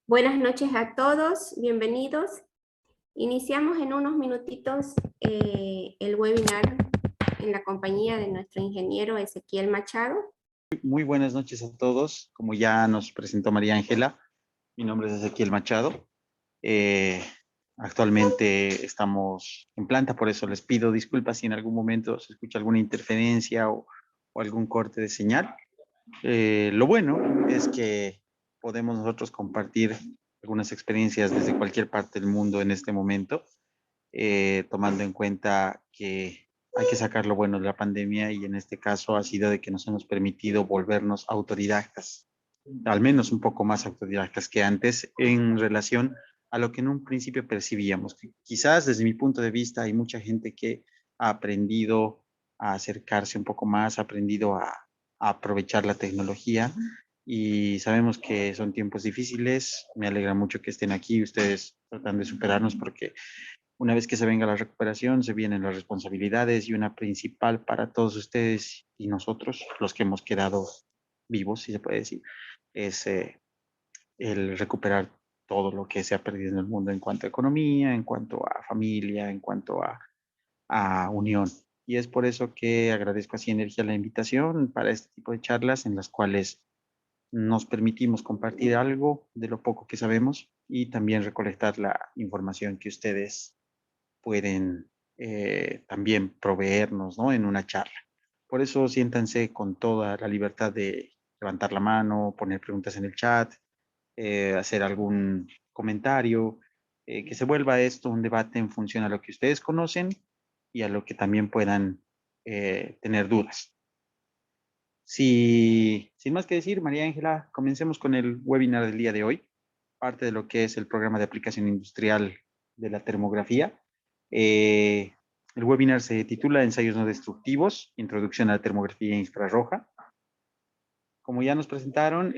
Buenas noches a todos, bienvenidos. Iniciamos en unos minutitos el webinar en la compañía de nuestro ingeniero Ezequiel Machado. Muy buenas noches a todos. Como ya nos presentó María Ángela, mi nombre es Ezequiel Machado. Eh, Actualmente estamos en planta, por eso les pido disculpas si en algún momento se escucha alguna interferencia o algún corte de señal. Lo bueno es que podemos nosotros compartir algunas experiencias desde cualquier parte del mundo en este momento, tomando en cuenta que hay que sacar lo bueno de la pandemia y en este caso ha sido de que nos hemos permitido volvernos autodidactas, al menos un poco más autodidactas que antes en relación a lo que en un principio percibíamos. Quizás desde mi punto de vista hay mucha gente que ha aprendido a acercarse un poco más, ha aprendido a aprovechar la tecnología y sabemos que son tiempos difíciles. Me alegra mucho que estén aquí ustedes tratando de superarnos porque una vez que se venga la recuperación, se vienen las responsabilidades y una principal para todos ustedes y nosotros, los que hemos quedado vivos, si se puede decir, es el recuperar todo lo que se ha perdido en el mundo en cuanto a economía, en cuanto a familia, en cuanto a unión. Y es por eso que agradezco a Energía la invitación para este tipo de charlas en las cuales nos permitimos compartir algo de lo poco que sabemos y también recolectar la información que ustedes pueden también proveernos, ¿no? En una charla. Por eso siéntanse con toda la libertad de levantar la mano, poner preguntas en el chat, hacer algún comentario, que se vuelva esto un debate en función a lo que ustedes conocen y a lo que también puedan tener dudas. Sin más que decir, María Ángela, comencemos con el webinar del día de hoy, parte de lo que es el programa de aplicación industrial de la termografía. Eh, el webinar se titula Ensayos no destructivos, Introducción a la termografía infrarroja. Como ya nos presentaron,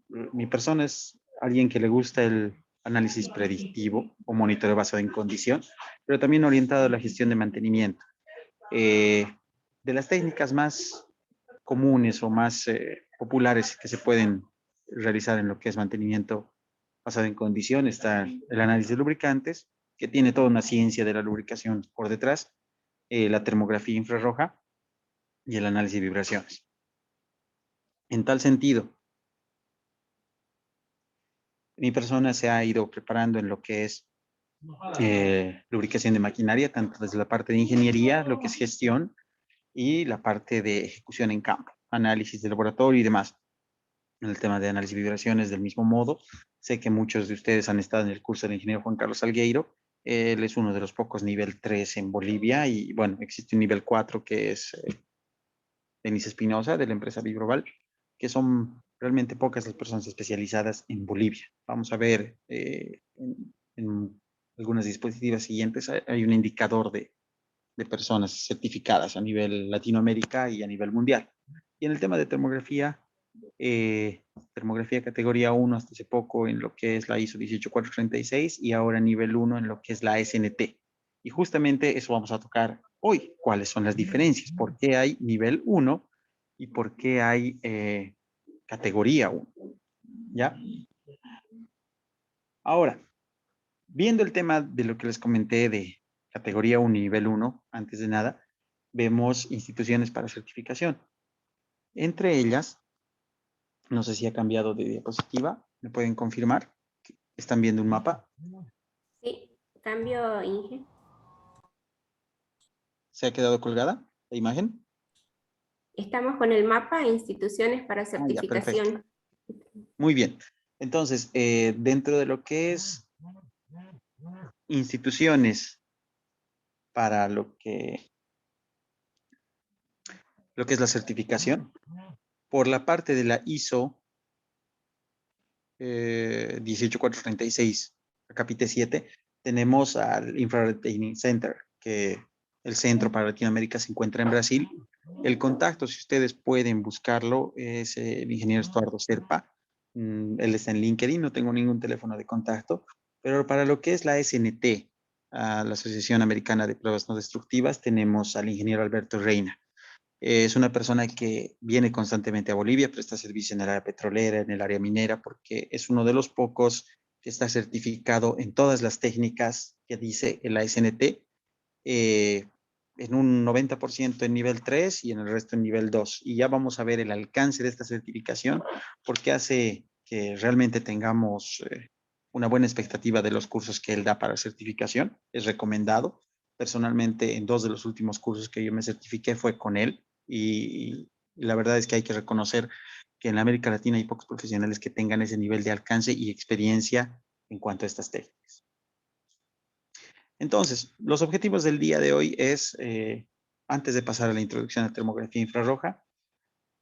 mi persona es alguien que le gusta el análisis predictivo o monitoreo basado en condición, pero también orientado a la gestión de mantenimiento. Eh, de las técnicas más comunes o más populares que se pueden realizar en lo que es mantenimiento basado en condición está el análisis de lubricantes, que tiene toda una ciencia de la lubricación por detrás, la termografía infrarroja y el análisis de vibraciones. En tal sentido, mi persona se ha ido preparando en lo que es lubricación de maquinaria, tanto desde la parte de ingeniería, lo que es gestión, y la parte de ejecución en campo, análisis de laboratorio y demás. En el tema de análisis de vibraciones, del mismo modo, sé que muchos de ustedes han estado en el curso del ingeniero Juan Carlos Salgueiro. Él es uno de los pocos nivel 3 en Bolivia y bueno, existe un nivel 4 que es Denis Espinosa de la empresa Vibrobal, que son realmente pocas las personas especializadas en Bolivia. Vamos a ver en algunas dispositivas siguientes, hay un indicador de personas certificadas a nivel Latinoamérica y a nivel mundial. Y en el tema de termografía, termografía categoría 1 hasta hace poco en lo que es la ISO 18436 y ahora nivel 1 en lo que es la SNT. Y justamente eso vamos a tocar hoy. ¿Cuáles son las diferencias? ¿Por qué hay nivel 1 y por qué hay categoría 1? ¿Ya? Ahora, viendo el tema de lo que les comenté de categoría 1 y nivel 1, antes de nada, vemos instituciones para certificación. Entre ellas, no sé si ha cambiado de diapositiva, ¿me pueden confirmar? ¿Están viendo un mapa? Sí, cambio, Inge. ¿Se ha quedado colgada la imagen? Estamos con el mapa Instituciones para Ah, ya, perfecto. Certificación. Muy bien. Entonces, dentro de lo que es instituciones para lo que es la certificación, por la parte de la ISO 18436, capítulo 7, tenemos al Infrared Training Center, que el centro para Latinoamérica se encuentra en Brasil. El contacto, si ustedes pueden buscarlo, es el ingeniero Estuardo Serpa. Él está en LinkedIn, no tengo ningún teléfono de contacto, pero para lo que es la SNT, la Asociación Americana de Pruebas No Destructivas, tenemos al ingeniero Alberto Reina. Es una persona que viene constantemente a Bolivia, presta servicio en el área petrolera, en el área minera, porque es uno de los pocos que está certificado en todas las técnicas que dice el ASNT, en un 90% en nivel 3 y en el resto en nivel 2. Y ya vamos a ver el alcance de esta certificación, porque hace que realmente tengamos una buena expectativa de los cursos que él da para certificación. Es recomendado. Personalmente, en 2 de los últimos cursos que yo me certifiqué fue con él, y la verdad es que hay que reconocer que en América Latina hay pocos profesionales que tengan ese nivel de alcance y experiencia en cuanto a estas técnicas. Entonces, los objetivos del día de hoy es, antes de pasar a la introducción a termografía infrarroja,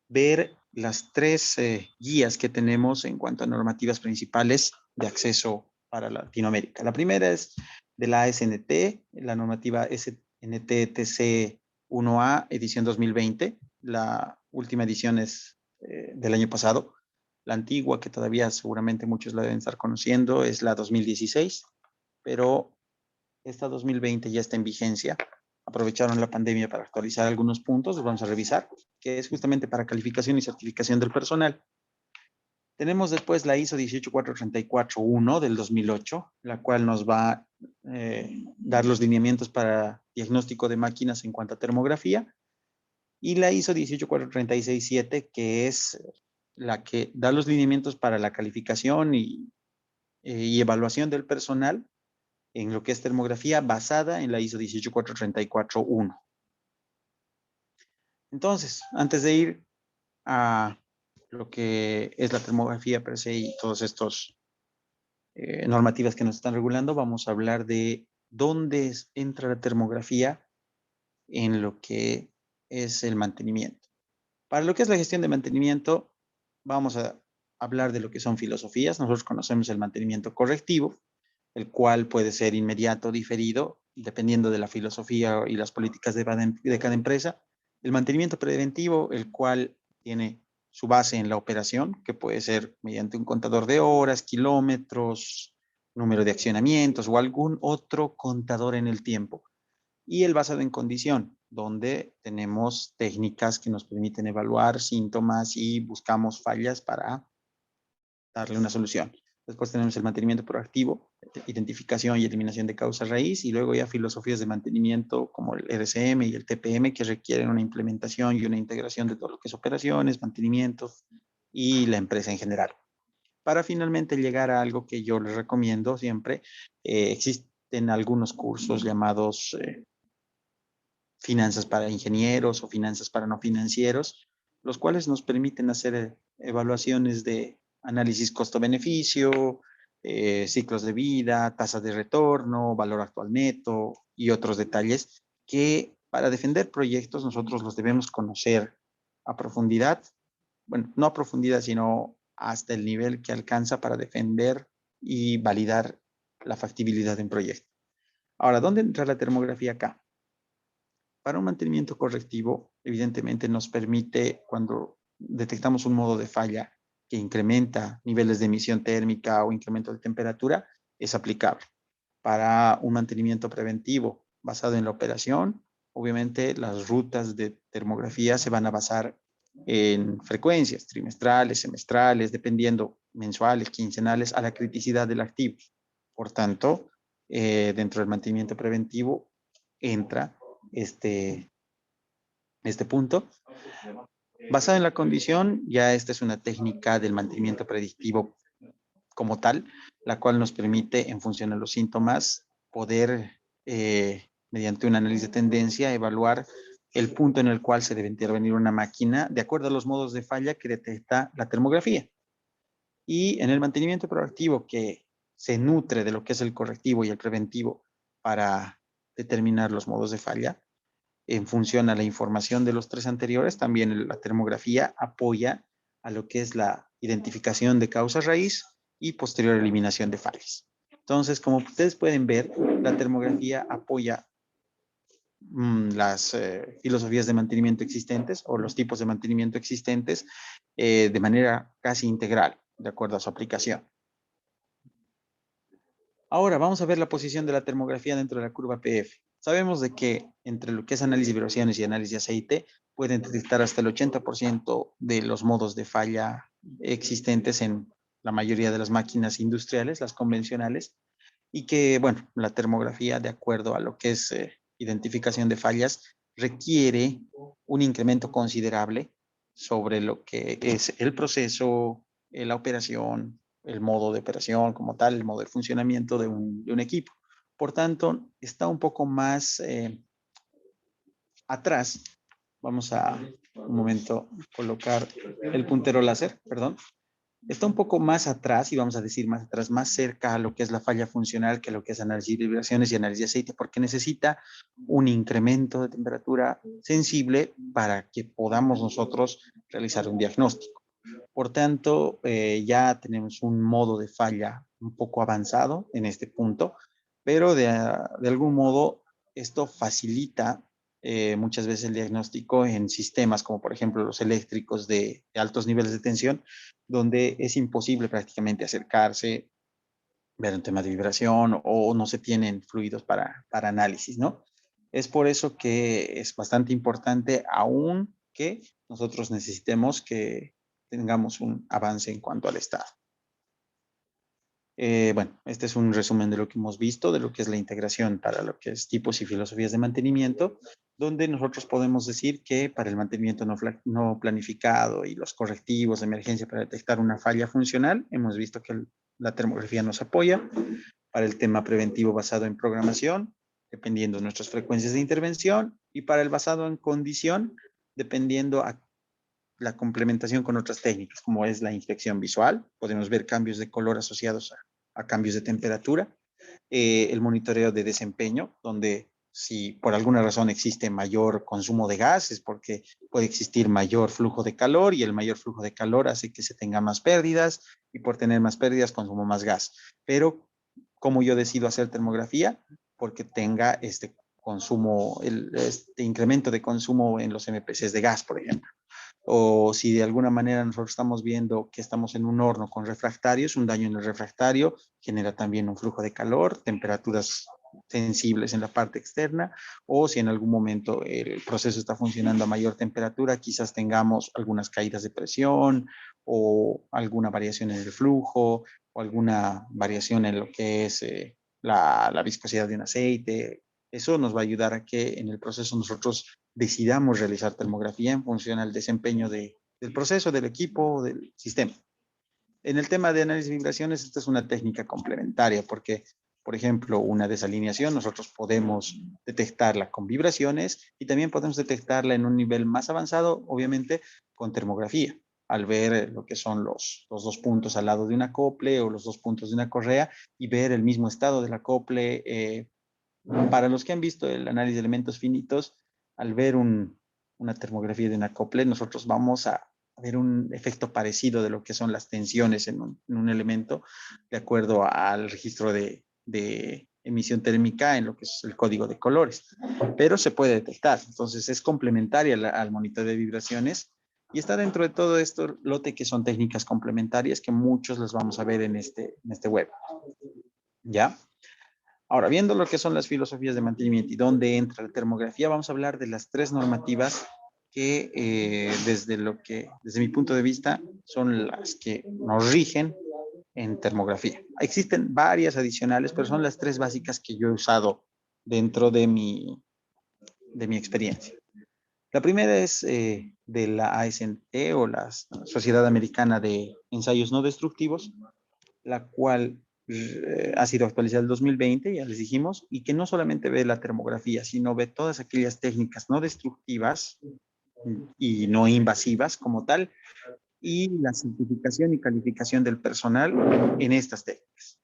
ver las 3 guías que tenemos en cuanto a normativas principales de acceso para Latinoamérica. La primera es de la ASNT, la normativa SNT-TC 1A, edición 2020. La última edición es del año pasado. La antigua, que todavía seguramente muchos la deben estar conociendo, es la 2016, pero esta 2020 ya está en vigencia. Aprovecharon la pandemia para actualizar algunos puntos, los vamos a revisar, que es justamente para calificación y certificación del personal. Tenemos después la ISO 18434-1 del 2008, la cual nos va a dar los lineamientos para diagnóstico de máquinas en cuanto a termografía, y la ISO 18436-7, que es la que da los lineamientos para la calificación y evaluación del personal en lo que es termografía basada en la ISO 18434-1. Entonces, antes de ir a lo que es la termografía per se y todos estos normativas que nos están regulando, vamos a hablar de dónde entra la termografía en lo que es el mantenimiento. Para lo que es la gestión de mantenimiento, vamos a hablar de lo que son filosofías. Nosotros conocemos el mantenimiento correctivo, el cual puede ser inmediato o diferido, dependiendo de la filosofía y las políticas de cada empresa. El mantenimiento preventivo, el cual tiene su base en la operación, que puede ser mediante un contador de horas, kilómetros, número de accionamientos o algún otro contador en el tiempo. Y el basado en condición, donde tenemos técnicas que nos permiten evaluar síntomas y buscamos fallas para darle una solución. Después tenemos el mantenimiento proactivo, identificación y eliminación de causa raíz, y luego ya filosofías de mantenimiento como el RCM y el TPM, que requieren una implementación y una integración de todo lo que es operaciones, mantenimiento y la empresa en general. Para finalmente llegar a algo que yo les recomiendo siempre, existen algunos cursos llamados finanzas para ingenieros o finanzas para no financieros, los cuales nos permiten hacer evaluaciones de análisis costo-beneficio, ciclos de vida, tasa de retorno, valor actual neto y otros detalles que para defender proyectos nosotros los debemos conocer a profundidad. Bueno, no a profundidad, sino hasta el nivel que alcanza para defender y validar la factibilidad de un proyecto. Ahora, ¿dónde entra la termografía acá? Para un mantenimiento correctivo, evidentemente nos permite, cuando detectamos un modo de falla que incrementa niveles de emisión térmica o incremento de temperatura, es aplicable. Para un mantenimiento preventivo basado en la operación, obviamente las rutas de termografía se van a basar en frecuencias trimestrales, semestrales, dependiendo mensuales, quincenales, a la criticidad del activo. Por tanto, dentro del mantenimiento preventivo entra este punto. Basado en la condición, ya esta es una técnica del mantenimiento predictivo como tal, la cual nos permite, en función de los síntomas, poder, mediante un análisis de tendencia, evaluar el punto en el cual se debe intervenir una máquina de acuerdo a los modos de falla que detecta la termografía. Y en el mantenimiento proactivo, que se nutre de lo que es el correctivo y el preventivo para determinar los modos de falla, en función a la información de los 3 anteriores, también la termografía apoya a lo que es la identificación de causa raíz y posterior eliminación de fallas. Entonces, como ustedes pueden ver, la termografía apoya las filosofías de mantenimiento existentes o los tipos de mantenimiento existentes de manera casi integral, de acuerdo a su aplicación. Ahora vamos a ver la posición de la termografía dentro de la curva PF. Sabemos de que entre lo que es análisis de vibraciones y análisis de aceite, pueden detectar hasta el 80% de los modos de falla existentes en la mayoría de las máquinas industriales, las convencionales, y que, bueno, la termografía, de acuerdo a lo que es identificación de fallas, requiere un incremento considerable sobre lo que es el proceso, la operación, el modo de operación como tal, el modo de funcionamiento de un equipo. Por tanto, está un poco más atrás. Vamos a un momento colocar el puntero láser, perdón. Está un poco más atrás, y vamos a decir más atrás, más cerca a lo que es la falla funcional que lo que es análisis de vibraciones y análisis de aceite, porque necesita un incremento de temperatura sensible para que podamos nosotros realizar un diagnóstico. Por tanto, ya tenemos un modo de falla un poco avanzado en este punto, pero de algún modo esto facilita muchas veces el diagnóstico en sistemas como por ejemplo los eléctricos de altos niveles de tensión, donde es imposible prácticamente acercarse, ver un tema de vibración o no se tienen fluidos para análisis, ¿no? Es por eso que es bastante importante, aún que nosotros necesitemos que tengamos un avance en cuanto al estado. Bueno, este es un resumen de lo que hemos visto, de lo que es la integración para lo que es tipos y filosofías de mantenimiento, donde nosotros podemos decir que para el mantenimiento no planificado y los correctivos de emergencia para detectar una falla funcional, hemos visto que la termografía nos apoya. Para el tema preventivo basado en programación, dependiendo de nuestras frecuencias de intervención, y para el basado en condición, dependiendo a la complementación con otras técnicas, como es la inspección visual. Podemos ver cambios de color asociados a cambios de temperatura. El monitoreo de desempeño, donde si por alguna razón existe mayor consumo de gas, es porque puede existir mayor flujo de calor, y el mayor flujo de calor hace que se tenga más pérdidas, y por tener más pérdidas consumo más gas. Pero, ¿cómo yo decido hacer termografía? Porque tenga este consumo, este incremento de consumo en los MPCs de gas, por ejemplo. O si de alguna manera nosotros estamos viendo que estamos en un horno con refractarios, un daño en el refractario genera también un flujo de calor, temperaturas sensibles en la parte externa, o si en algún momento el proceso está funcionando a mayor temperatura, quizás tengamos algunas caídas de presión o alguna variación en el flujo o alguna variación en lo que es la viscosidad de un aceite. Eso nos va a ayudar a que en el proceso nosotros decidamos realizar termografía en función al desempeño del proceso, del equipo, del sistema. En el tema de análisis de vibraciones, esta es una técnica complementaria porque, por ejemplo, una desalineación, nosotros podemos detectarla con vibraciones y también podemos detectarla en un nivel más avanzado, obviamente, con termografía, al ver lo que son los dos puntos al lado de un acople o los dos puntos de una correa y ver el mismo estado del acople. Para los que han visto el análisis de elementos finitos, al ver una termografía de un acople, nosotros vamos a ver un efecto parecido de lo que son las tensiones en un elemento, de acuerdo al registro de emisión térmica en lo que es el código de colores, pero se puede detectar. Entonces es complementaria al monitor de vibraciones y está dentro de todo esto lote que son técnicas complementarias que muchos las vamos a ver en este web. ¿Ya? Ahora, viendo lo que son las filosofías de mantenimiento y dónde entra la termografía, vamos a hablar de las tres normativas que desde mi punto de vista, son las que nos rigen en termografía. Existen varias adicionales, pero son las tres básicas que yo he usado dentro de mi experiencia. La primera es de la ASNT o la Sociedad Americana de Ensayos No Destructivos, la cual ha sido actualizada en el 2020, ya les dijimos, y que no solamente ve la termografía, sino ve todas aquellas técnicas no destructivas y no invasivas como tal, y la certificación y calificación del personal en estas técnicas.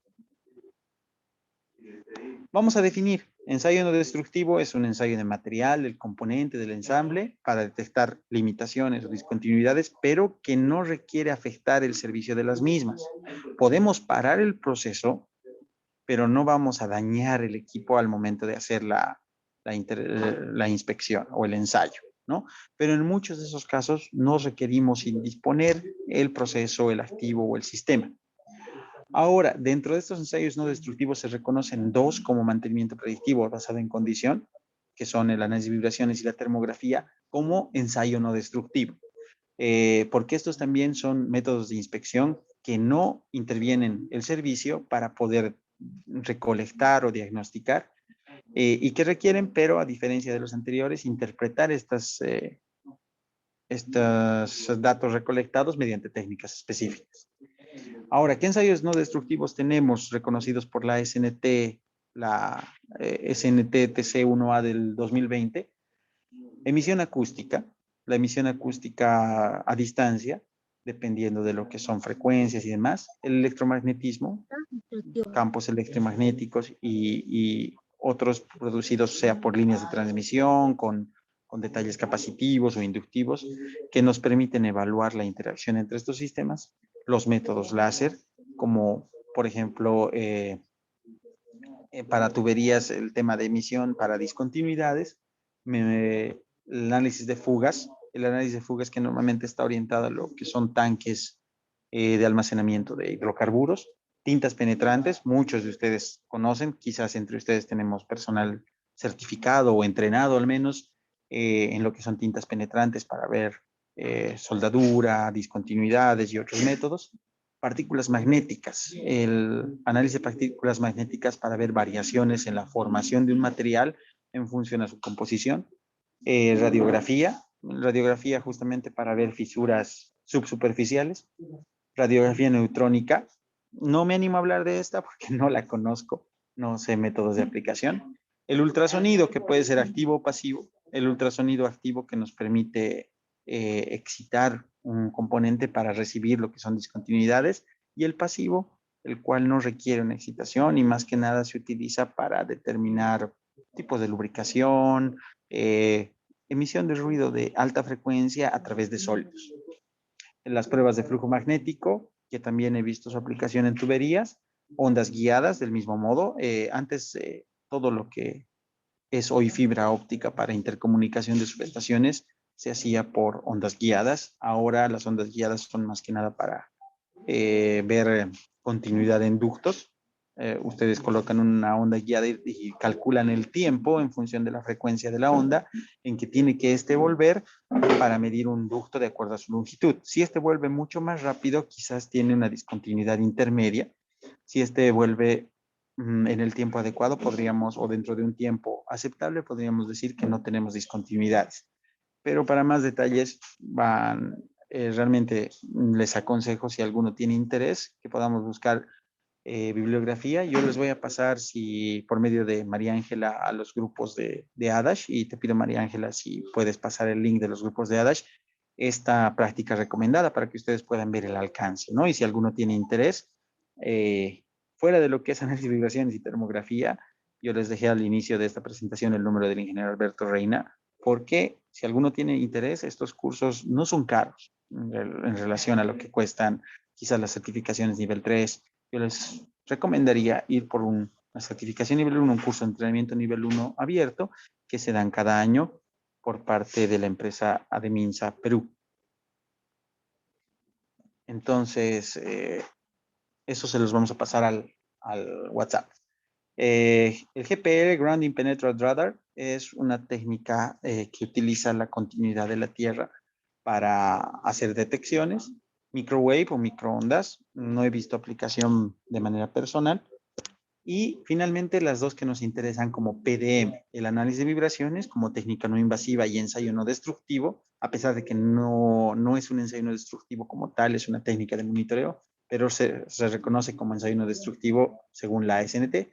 Vamos a definir. Ensayo no destructivo es un ensayo de material, del componente, del ensamble, para detectar limitaciones o discontinuidades, pero que no requiere afectar el servicio de las mismas. Podemos parar el proceso, pero no vamos a dañar el equipo al momento de hacer la inspección o el ensayo, ¿no? Pero en muchos de esos casos no requerimos indisponer el proceso, el activo o el sistema. Ahora, dentro de estos ensayos no destructivos se reconocen dos como mantenimiento predictivo basado en condición, que son el análisis de vibraciones y la termografía, como ensayo no destructivo. Porque estos también son métodos de inspección que no intervienen el servicio para poder recolectar o diagnosticar y que requieren, pero a diferencia de los anteriores, interpretar estos datos recolectados mediante técnicas específicas. Ahora, ¿qué ensayos no destructivos tenemos reconocidos por la SNT, la SNT TC1A del 2020? Emisión acústica, la emisión acústica a distancia, dependiendo de lo que son frecuencias y demás, el electromagnetismo, campos electromagnéticos y otros producidos sea por líneas de transmisión, con detalles capacitivos o inductivos, que nos permiten evaluar la interacción entre estos sistemas, los métodos láser, como por ejemplo para tuberías el tema de emisión para discontinuidades, el análisis de fugas, el análisis de fugas que normalmente está orientado a lo que son tanques de almacenamiento de hidrocarburos, tintas penetrantes, muchos de ustedes conocen, quizás entre ustedes tenemos personal certificado o entrenado al menos en lo que son tintas penetrantes para ver soldadura, discontinuidades y otros métodos. Partículas magnéticas, el análisis de partículas magnéticas para ver variaciones en la formación de un material en función a su composición. Radiografía justamente para ver fisuras subsuperficiales. Radiografía neutrónica. No me animo a hablar de esta porque no la conozco, no sé métodos de aplicación. El ultrasonido, que puede ser activo o pasivo. El ultrasonido activo que nos permite excitar un componente para recibir lo que son discontinuidades. Y el pasivo, el cual no requiere una excitación y más que nada se utiliza para determinar tipos de lubricación, emisión de ruido de alta frecuencia a través de sólidos. Las pruebas de flujo magnético, que también he visto su aplicación en tuberías, ondas guiadas del mismo modo. Antes todo lo que es hoy fibra óptica para intercomunicación de subestaciones se hacía por ondas guiadas. Ahora las ondas guiadas son más que nada para ver continuidad en ductos. Ustedes colocan una onda guiada y calculan el tiempo en función de la frecuencia de la onda en que tiene que volver para medir un ducto de acuerdo a su longitud. Si vuelve mucho más rápido, quizás tiene una discontinuidad intermedia. Si vuelve en el tiempo adecuado, podríamos, o dentro de un tiempo aceptable, podríamos decir que no tenemos discontinuidades. Pero para más detalles, realmente les aconsejo, si alguno tiene interés, que podamos buscar bibliografía. Yo les voy a pasar, si por medio de María Ángela, a los grupos de ADASH, y te pido, María Ángela, si puedes pasar el link de los grupos de ADASH, esta práctica recomendada para que ustedes puedan ver el alcance, ¿no? Y si alguno tiene interés, fuera de lo que es análisis de vibraciones y termografía, yo les dejé al inicio de esta presentación el número del ingeniero Alberto Reina, porque si alguno tiene interés, estos cursos no son caros en relación a lo que cuestan quizás las certificaciones nivel 3. Yo les recomendaría ir por una certificación nivel 1, un curso de entrenamiento nivel 1 abierto, que se dan cada año por parte de la empresa Ademinsa Perú. Entonces, eso se los vamos a pasar al WhatsApp. El GPR, Grounding Penetrant Radar, es una técnica que utiliza la continuidad de la Tierra para hacer detecciones, microwave o microondas. No he visto aplicación de manera personal. Y finalmente las dos que nos interesan como PDM, el análisis de vibraciones como técnica no invasiva y ensayo no destructivo, a pesar de que no es un ensayo no destructivo como tal, es una técnica de monitoreo, pero se reconoce como ensayo no destructivo según la SNT,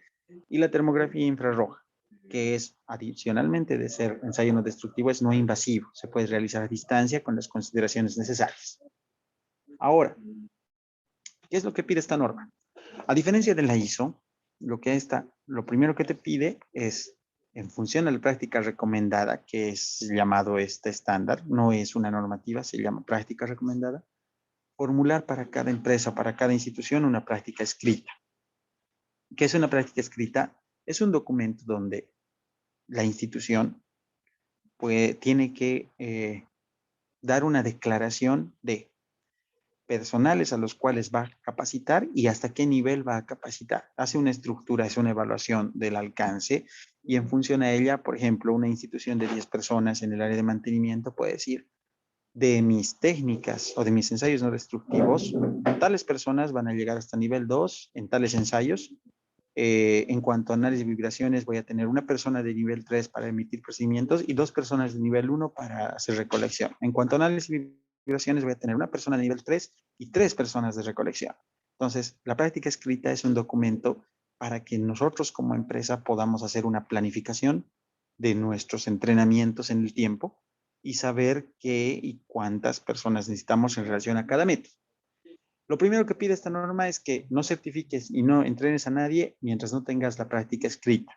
y la termografía infrarroja, que es adicionalmente de ser ensayo no destructivo, es no invasivo, se puede realizar a distancia con las consideraciones necesarias. Ahora, ¿qué es lo que pide esta norma? A diferencia de la ISO, lo primero que te pide es, en función de la práctica recomendada, que es llamado este estándar, no es una normativa, se llama práctica recomendada, formular para cada empresa, para cada institución, una práctica escrita. ¿Qué es una práctica escrita? Es un documento donde la institución tiene que dar una declaración de personales a los cuales va a capacitar y hasta qué nivel va a capacitar. Hace una estructura, es una evaluación del alcance y en función a ella, por ejemplo, una institución de 10 personas en el área de mantenimiento puede decir, de mis técnicas o de mis ensayos no destructivos, tales personas van a llegar hasta nivel 2 en tales ensayos. En cuanto a análisis de vibraciones, voy a tener una persona de nivel 3 para emitir procedimientos y 2 personas de nivel 1 para hacer recolección. En cuanto a análisis de vibraciones, voy a tener una persona de nivel 3 y 3 personas de recolección. Entonces, la práctica escrita es un documento para que nosotros como empresa podamos hacer una planificación de nuestros entrenamientos en el tiempo y saber qué y cuántas personas necesitamos en relación a cada método. Lo primero que pide esta norma es que no certifiques y no entrenes a nadie mientras no tengas la práctica escrita.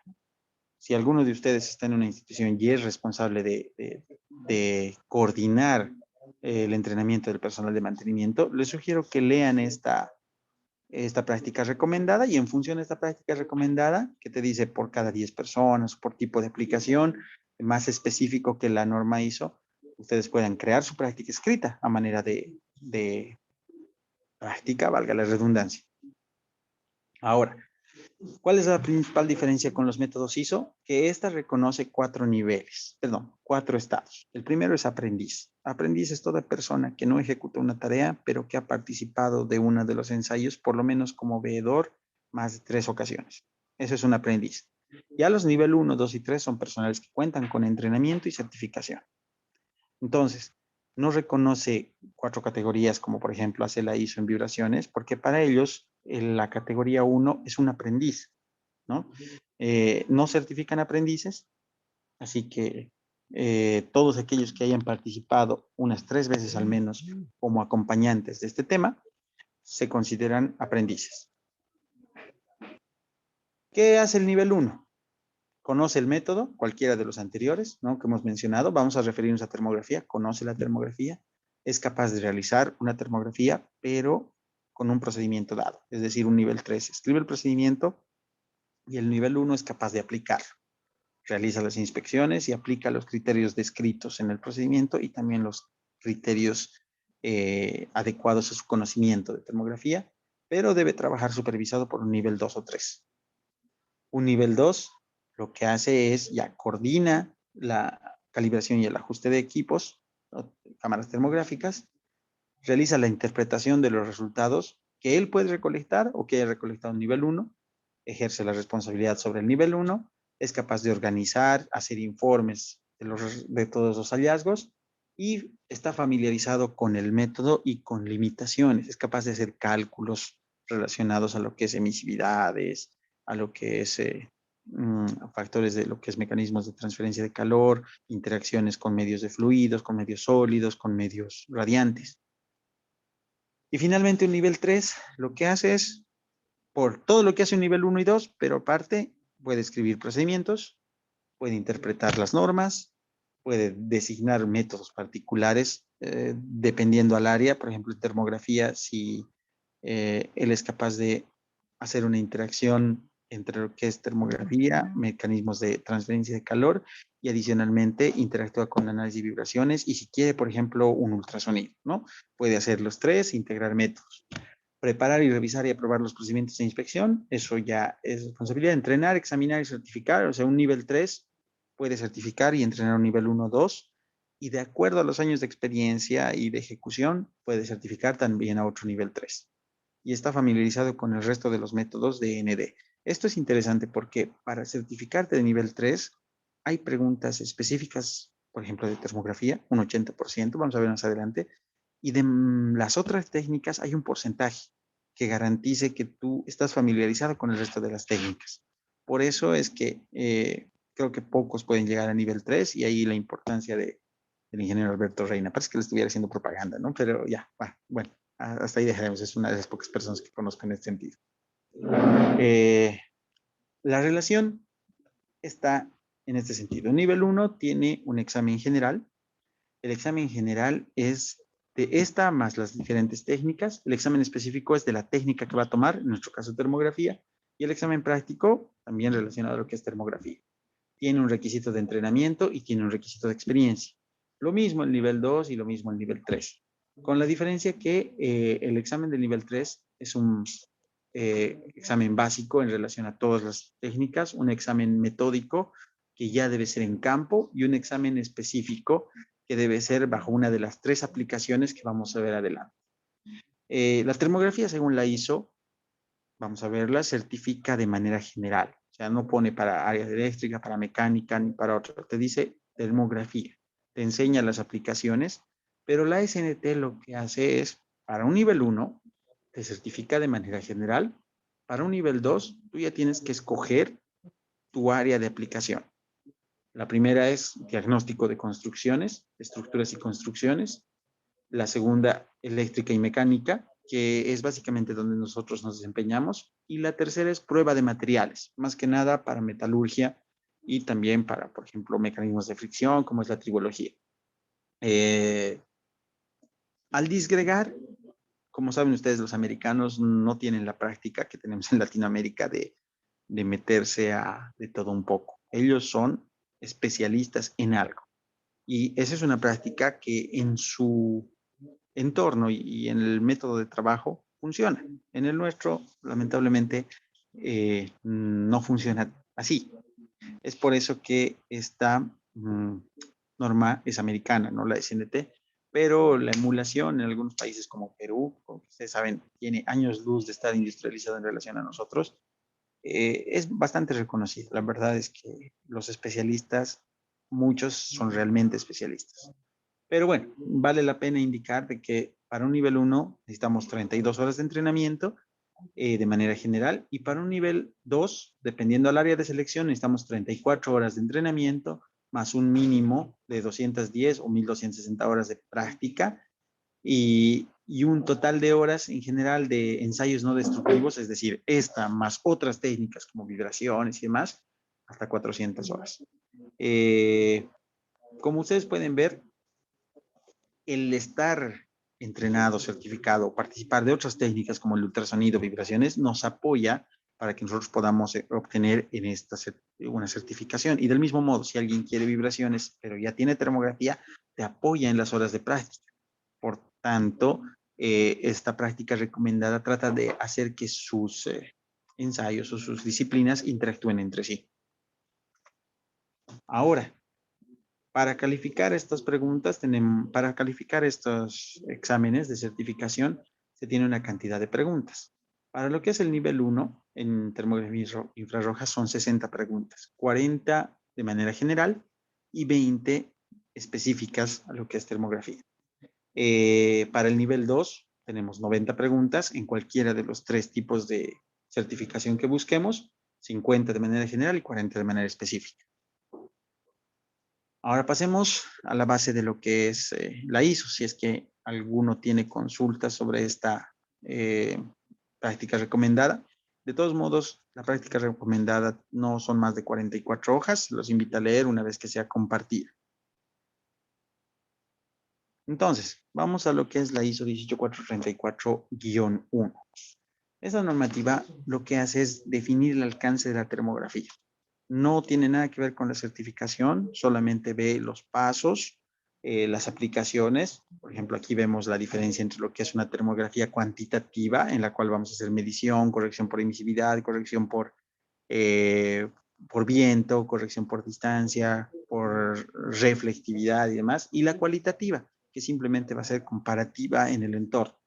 Si alguno de ustedes está en una institución y es responsable de coordinar el entrenamiento del personal de mantenimiento, les sugiero que lean esta práctica recomendada y en función de esta práctica recomendada, que te dice por cada 10 personas, por tipo de aplicación, más específico que la norma hizo, ustedes puedan crear su práctica escrita a manera de práctica, valga la redundancia. Ahora, ¿cuál es la principal diferencia con los métodos ISO? Que esta reconoce 4 niveles, perdón, 4 estados. El primero es aprendiz. Aprendiz es toda persona que no ejecuta una tarea, pero que ha participado de uno de los ensayos, por lo menos como veedor, más de 3 ocasiones. Eso es un aprendiz. Ya los nivel 1, 2 y 3 son personales que cuentan con entrenamiento y certificación. Entonces, no reconoce 4 categorías como por ejemplo hace la ISO en vibraciones, porque para ellos la categoría 1 es un aprendiz, ¿no? No certifican aprendices, así que todos aquellos que hayan participado unas 3 veces al menos como acompañantes de este tema, se consideran aprendices. ¿Qué hace el nivel 1? Conoce el método, cualquiera de los anteriores, ¿no? Que hemos mencionado. Vamos a referirnos a termografía. Conoce la termografía. Es capaz de realizar una termografía, pero con un procedimiento dado. Es decir, un nivel 3 escribe el procedimiento y el nivel 1 es capaz de aplicarlo. Realiza las inspecciones y aplica los criterios descritos en el procedimiento y también los criterios adecuados a su conocimiento de termografía, pero debe trabajar supervisado por un nivel 2 o 3. Un nivel 2 lo que hace es ya coordina la calibración y el ajuste de equipos, ¿no? Cámaras termográficas, realiza la interpretación de los resultados que él puede recolectar o que haya recolectado en nivel 1, ejerce la responsabilidad sobre el nivel 1, es capaz de organizar, hacer informes de todos los hallazgos y está familiarizado con el método y con limitaciones, es capaz de hacer cálculos relacionados a lo que es emisividades, a lo que es factores de lo que es mecanismos de transferencia de calor, interacciones con medios de fluidos, con medios sólidos, con medios radiantes. Y finalmente un nivel 3 lo que hace es, por todo lo que hace un nivel 1 y 2, pero aparte puede escribir procedimientos, puede interpretar las normas, puede designar métodos particulares dependiendo al área. Por ejemplo, en termografía, si él es capaz de hacer una interacción entre lo que es termografía, mecanismos de transferencia de calor y adicionalmente interactúa con análisis de vibraciones y si quiere, por ejemplo, un ultrasonido, ¿no? Puede hacer los 3, integrar métodos. Preparar y revisar y aprobar los procedimientos de inspección, eso ya es responsabilidad de entrenar, examinar y certificar, o sea, un nivel 3 puede certificar y entrenar un nivel 1, 2, y de acuerdo a los años de experiencia y de ejecución, puede certificar también a otro nivel 3. Y está familiarizado con el resto de los métodos de ND. Esto es interesante porque para certificarte de nivel 3 hay preguntas específicas, por ejemplo, de termografía, un 80%, vamos a ver más adelante, y de las otras técnicas hay un porcentaje que garantice que tú estás familiarizado con el resto de las técnicas. Por eso es que creo que pocos pueden llegar a nivel 3 y ahí la importancia del ingeniero Alberto Reina. Parece que le estuviera haciendo propaganda, ¿no? Pero ya, bueno, hasta ahí dejaremos. Es una de las pocas personas que conozco en este sentido. La relación está en este sentido. Nivel 1 tiene un examen general. El examen general es de esta más las diferentes técnicas. El examen específico es de la técnica que va a tomar, en nuestro caso termografía, y el examen práctico también relacionado a lo que es termografía. Tiene un requisito de entrenamiento y tiene un requisito de experiencia. Lo mismo el nivel 2 y lo mismo el nivel 3. con la diferencia que el examen del nivel 3 es un examen básico en relación a todas las técnicas, un examen metódico que ya debe ser en campo y un examen específico que debe ser bajo una de las 3 aplicaciones que vamos a ver adelante. La termografía, según la ISO, vamos a verla, certifica de manera general. O sea, no pone para áreas eléctricas, para mecánica, ni para otro. Te dice termografía. Te enseña las aplicaciones, pero la SNT lo que hace es, para un nivel 1, te certifica de manera general. Para un nivel 2, tú ya tienes que escoger tu área de aplicación. La primera es diagnóstico de construcciones, estructuras y construcciones. La segunda, eléctrica y mecánica, que es básicamente donde nosotros nos desempeñamos. Y la tercera es prueba de materiales, más que nada para metalurgia y también para, por ejemplo, mecanismos de fricción, como es la tribología. Al disgregar, como saben ustedes, los americanos no tienen la práctica que tenemos en Latinoamérica de meterse a de todo un poco. Ellos son especialistas en algo. Y esa es una práctica que en su entorno y en el método de trabajo funciona. En el nuestro, lamentablemente, no funciona así. Es por eso que esta norma es americana, no la SNT, pero la emulación en algunos países como Perú, como ustedes saben, tiene años luz de estar industrializado en relación a nosotros, es bastante reconocido. La verdad es que los especialistas, muchos son realmente especialistas. Pero bueno, vale la pena indicar de que para un nivel 1 necesitamos 32 horas de entrenamiento de manera general y para un nivel 2, dependiendo del área de selección, necesitamos 34 horas de entrenamiento más un mínimo de 210 o 1260 horas de práctica y un total de horas en general de ensayos no destructivos, es decir, esta más otras técnicas como vibraciones y demás, hasta 400 horas. Como ustedes pueden ver, el estar entrenado, certificado, participar de otras técnicas como el ultrasonido, vibraciones, nos apoya para que nosotros podamos obtener en esta una certificación. Y del mismo modo, si alguien quiere vibraciones, pero ya tiene termografía, te apoya en las horas de práctica. Por tanto, esta práctica recomendada trata de hacer que sus ensayos o sus disciplinas interactúen entre sí. Ahora, para calificar estas preguntas, para calificar estos exámenes de certificación, se tiene una cantidad de preguntas. Para lo que es el nivel 1, en termografía infrarroja son 60 preguntas, 40 de manera general y 20 específicas a lo que es termografía. Para el nivel 2 tenemos 90 preguntas en cualquiera de los 3 tipos de certificación que busquemos, 50 de manera general y 40 de manera específica. Ahora pasemos a la base de lo que es la ISO, si es que alguno tiene consultas sobre esta práctica recomendada. De todos modos, la práctica recomendada no son más de 44 hojas, los invito a leer una vez que sea compartida. Entonces, vamos a lo que es la ISO 18434-1. Esa normativa lo que hace es definir el alcance de la termografía. No tiene nada que ver con la certificación, solamente ve los pasos, las aplicaciones. Por ejemplo, aquí vemos la diferencia entre lo que es una termografía cuantitativa, en la cual vamos a hacer medición, corrección por emisividad, corrección por viento, corrección por distancia, por reflectividad y demás, y la cualitativa, que simplemente va a ser comparativa en el entorno.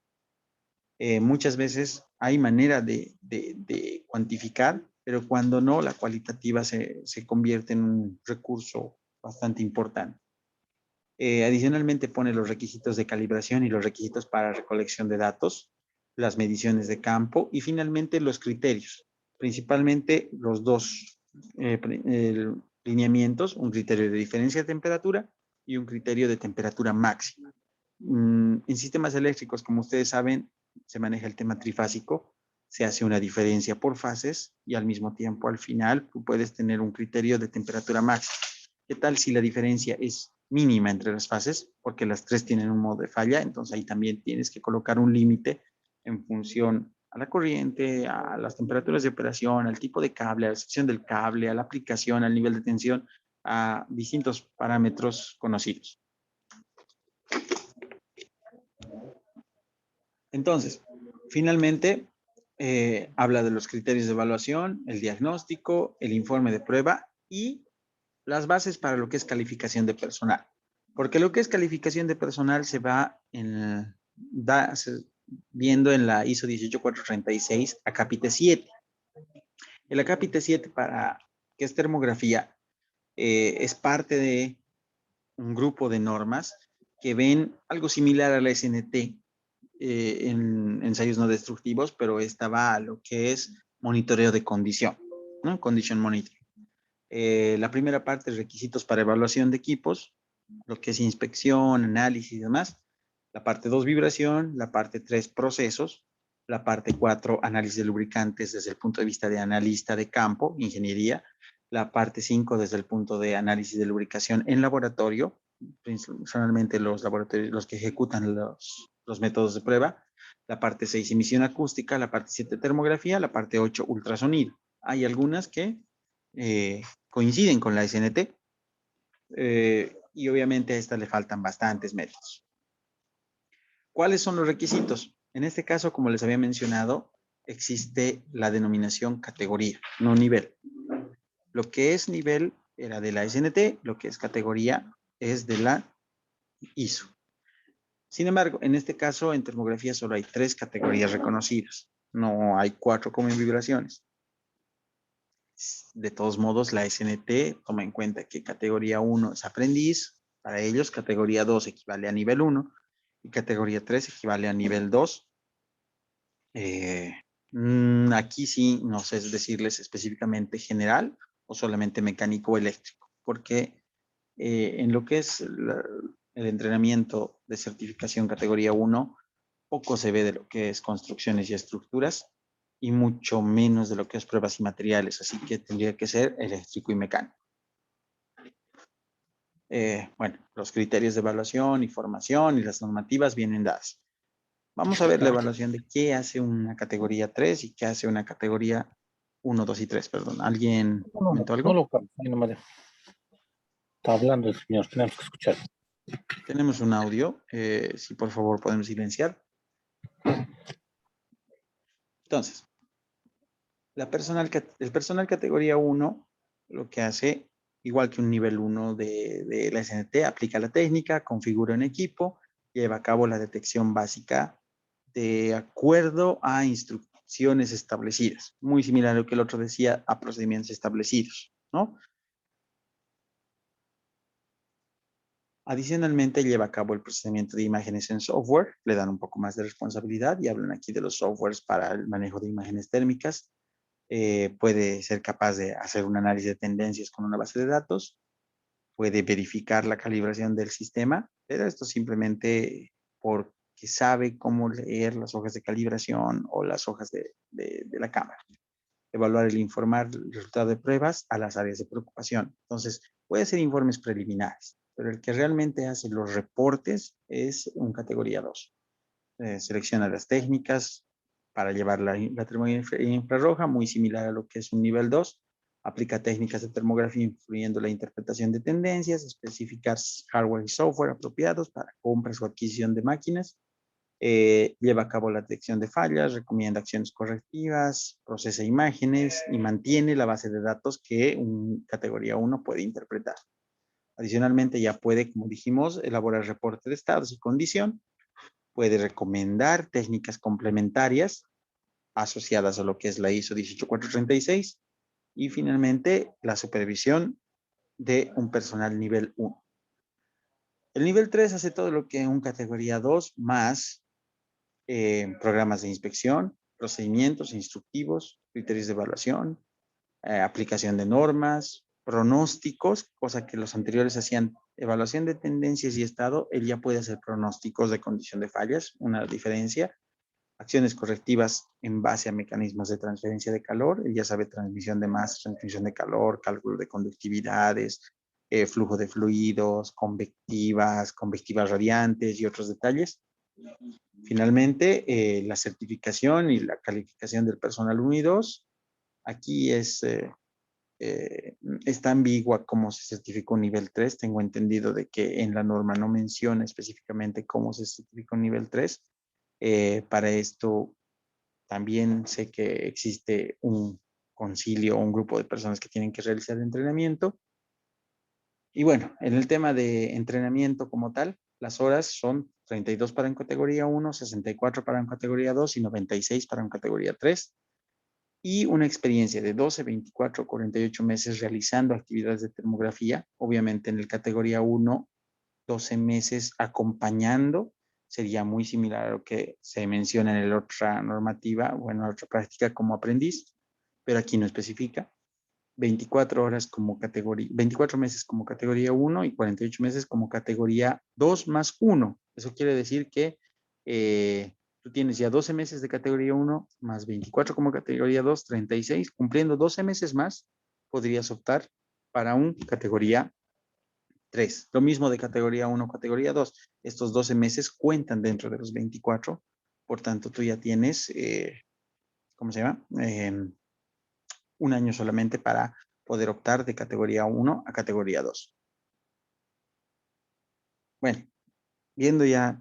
Muchas veces hay manera de cuantificar, pero cuando no, la cualitativa se convierte en un recurso bastante importante. Adicionalmente pone los requisitos de calibración y los requisitos para recolección de datos, las mediciones de campo y finalmente los criterios, principalmente los dos lineamientos, un criterio de diferencia de temperatura y un criterio de temperatura máxima. En sistemas eléctricos, como ustedes saben, se maneja el tema trifásico, se hace una diferencia por fases y al mismo tiempo al final tú puedes tener un criterio de temperatura máxima. ¿Qué tal si la diferencia es mínima entre las fases? Porque las tres tienen un modo de falla, entonces ahí también tienes que colocar un límite en función a la corriente, a las temperaturas de operación, al tipo de cable, a la sección del cable, a la aplicación, al nivel de tensión, a distintos parámetros conocidos. Entonces, finalmente, habla de los criterios de evaluación, el diagnóstico, el informe de prueba y las bases para lo que es calificación de personal. Porque lo que es calificación de personal se va viendo en la ISO 18436 Acápite 7. El Acápite 7, para que es termografía, es parte de un grupo de normas que ven algo similar a la SNT en ensayos no destructivos, pero esta va a lo que es monitoreo de condición, ¿no? Condition monitoring. La primera parte, requisitos para evaluación de equipos, lo que es inspección, análisis y demás. La parte 2, vibración. La parte 3, procesos. La parte 4, análisis de lubricantes desde el punto de vista de analista de campo, ingeniería. La parte 5, desde el punto de análisis de lubricación en laboratorio, principalmente los laboratorios, los que ejecutan los métodos de prueba. La parte 6, emisión acústica. La parte 7, termografía. La parte 8, ultrasonido. Hay algunas que coinciden con la SNT y obviamente a esta le faltan bastantes métodos. ¿Cuáles son los requisitos? En este caso, como les había mencionado, existe la denominación categoría, no nivel. Lo que es nivel era de la SNT, lo que es categoría es de la ISO. Sin embargo, en este caso, en termografía solo hay 3 categorías reconocidas. No hay 4 como en vibraciones. De todos modos, la SNT toma en cuenta que categoría 1 es aprendiz, para ellos categoría 2 equivale a nivel 1 y categoría 3 equivale a nivel 2. Aquí sí no sé decirles específicamente general o solamente mecánico o eléctrico, porque en lo que es el entrenamiento de certificación categoría 1, poco se ve de lo que es construcciones y estructuras y mucho menos de lo que es pruebas y materiales, así que tendría que ser eléctrico y mecánico. Bueno, los criterios de evaluación y formación y las normativas vienen dadas. Vamos a ver la evaluación de qué hace una categoría 3 y qué hace una categoría 1, 2 y 3, perdón. ¿Alguien comentó algo? No lo no, María. Está hablando el señor, tenemos que escuchar. Tenemos un audio, si por favor podemos silenciar. Entonces, el personal categoría 1 lo que hace, igual que un nivel 1 de la SNT, aplica la técnica, configura un equipo, lleva a cabo la detección básica de acuerdo a instrucciones establecidas. Muy similar a lo que el otro decía, a procedimientos establecidos, ¿no? Adicionalmente, lleva a cabo el procesamiento de imágenes en software, le dan un poco más de responsabilidad y hablan aquí de los softwares para el manejo de imágenes térmicas. Puede ser capaz de hacer un análisis de tendencias con una base de datos, puede verificar la calibración del sistema, pero esto simplemente porque sabe cómo leer las hojas de calibración o las hojas de la cámara. Evaluar el informar el resultado de pruebas a las áreas de preocupación. Entonces, puede ser informes preliminares, pero el que realmente hace los reportes es un categoría 2. Selecciona las técnicas para llevar la termografía infrarroja, muy similar a lo que es un nivel 2. Aplica técnicas de termografía incluyendo la interpretación de tendencias, especificar hardware y software apropiados para compras o adquisición de máquinas. Lleva a cabo la detección de fallas, recomienda acciones correctivas, procesa imágenes y mantiene la base de datos que un categoría 1 puede interpretar. Adicionalmente, ya puede, como dijimos, elaborar reporte de estados y condición, puede recomendar técnicas complementarias asociadas a lo que es la ISO 18436 y finalmente la supervisión de un personal nivel 1. El nivel 3 hace todo lo que un categoría 2 más programas de inspección, procedimientos instructivos, criterios de evaluación, aplicación de normas, pronósticos, cosa que los anteriores hacían evaluación de tendencias y estado, él ya puede hacer pronósticos de condición de fallas, una diferencia, acciones correctivas en base a mecanismos de transferencia de calor, él ya sabe transmisión de masa, transmisión de calor, cálculo de conductividades, flujo de fluidos, convectivas radiantes y otros detalles. Finalmente, la certificación y la calificación del personal 1 y 2. Aquí está ambigua cómo se certifica un nivel 3. Tengo entendido de que en la norma no menciona específicamente cómo se certifica un nivel 3. Para esto también sé que existe un concilio o un grupo de personas que tienen que realizar el entrenamiento. Y bueno, en el tema de entrenamiento como tal, las horas son 32 para en categoría 1, 64 para en categoría 2 y 96 para en categoría 3. Y una experiencia de 12, 24, 48 meses realizando actividades de termografía, obviamente en el categoría 1, 12 meses acompañando, sería muy similar a lo que se menciona en la otra normativa, bueno, la otra práctica como aprendiz, pero aquí no especifica. 24 horas como categoría, 24 meses como categoría 1 y 48 meses como categoría 2 más 1. Eso quiere decir que tú tienes ya 12 meses de categoría 1 más 24 como categoría 2, 36. Cumpliendo 12 meses más, podrías optar para un categoría 3. Lo mismo de categoría 1, categoría 2. Estos 12 meses cuentan dentro de los 24. Por tanto, tú ya tienes, ¿cómo se llama? Un año solamente para poder optar de categoría 1 a categoría 2. Bueno, viendo ya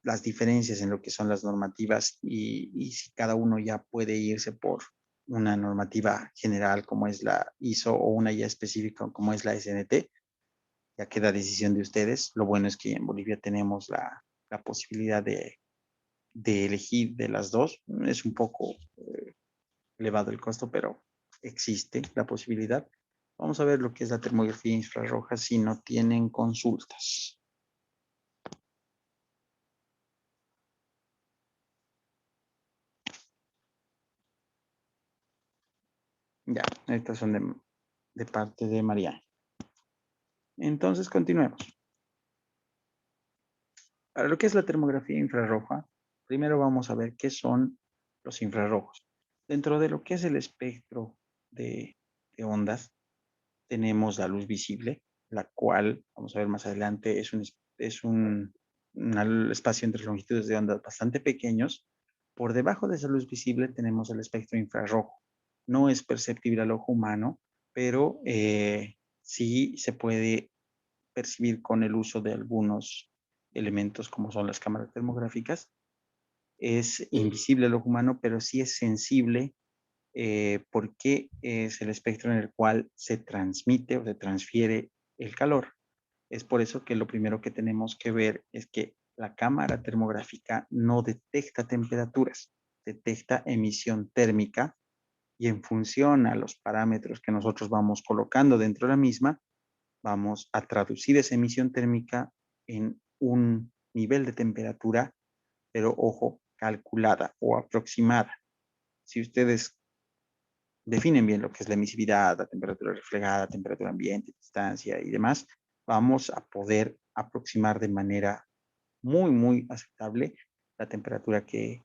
las diferencias en lo que son las normativas y si cada uno ya puede irse por una normativa general como es la ISO o una ya específica como es la SNT, ya queda decisión de ustedes. Lo bueno es que en Bolivia tenemos la posibilidad de elegir de las dos. Es un poco elevado el costo, pero existe la posibilidad. Vamos a ver lo que es la termografía infrarroja si no tienen consultas. Ya, estas son de parte de Mariana. Entonces, continuemos. Para lo que es la termografía infrarroja, primero vamos a ver qué son los infrarrojos. Dentro de lo que es el espectro de ondas, tenemos la luz visible, la cual, vamos a ver más adelante, es un espacio entre longitudes de onda bastante pequeños. Por debajo de esa luz visible tenemos el espectro infrarrojo. No es perceptible al ojo humano, pero sí se puede percibir con el uso de algunos elementos como son las cámaras termográficas. Es invisible al ojo humano, pero sí es sensible porque es el espectro en el cual se transmite o se transfiere el calor. Es por eso que lo primero que tenemos que ver es que la cámara termográfica no detecta temperaturas, detecta emisión térmica y en función a los parámetros que nosotros vamos colocando dentro de la misma, vamos a traducir esa emisión térmica en un nivel de temperatura, pero ojo, calculada o aproximada. Si ustedes definen bien lo que es la emisividad, la temperatura reflejada, temperatura ambiente, distancia y demás, vamos a poder aproximar de manera muy aceptable la temperatura que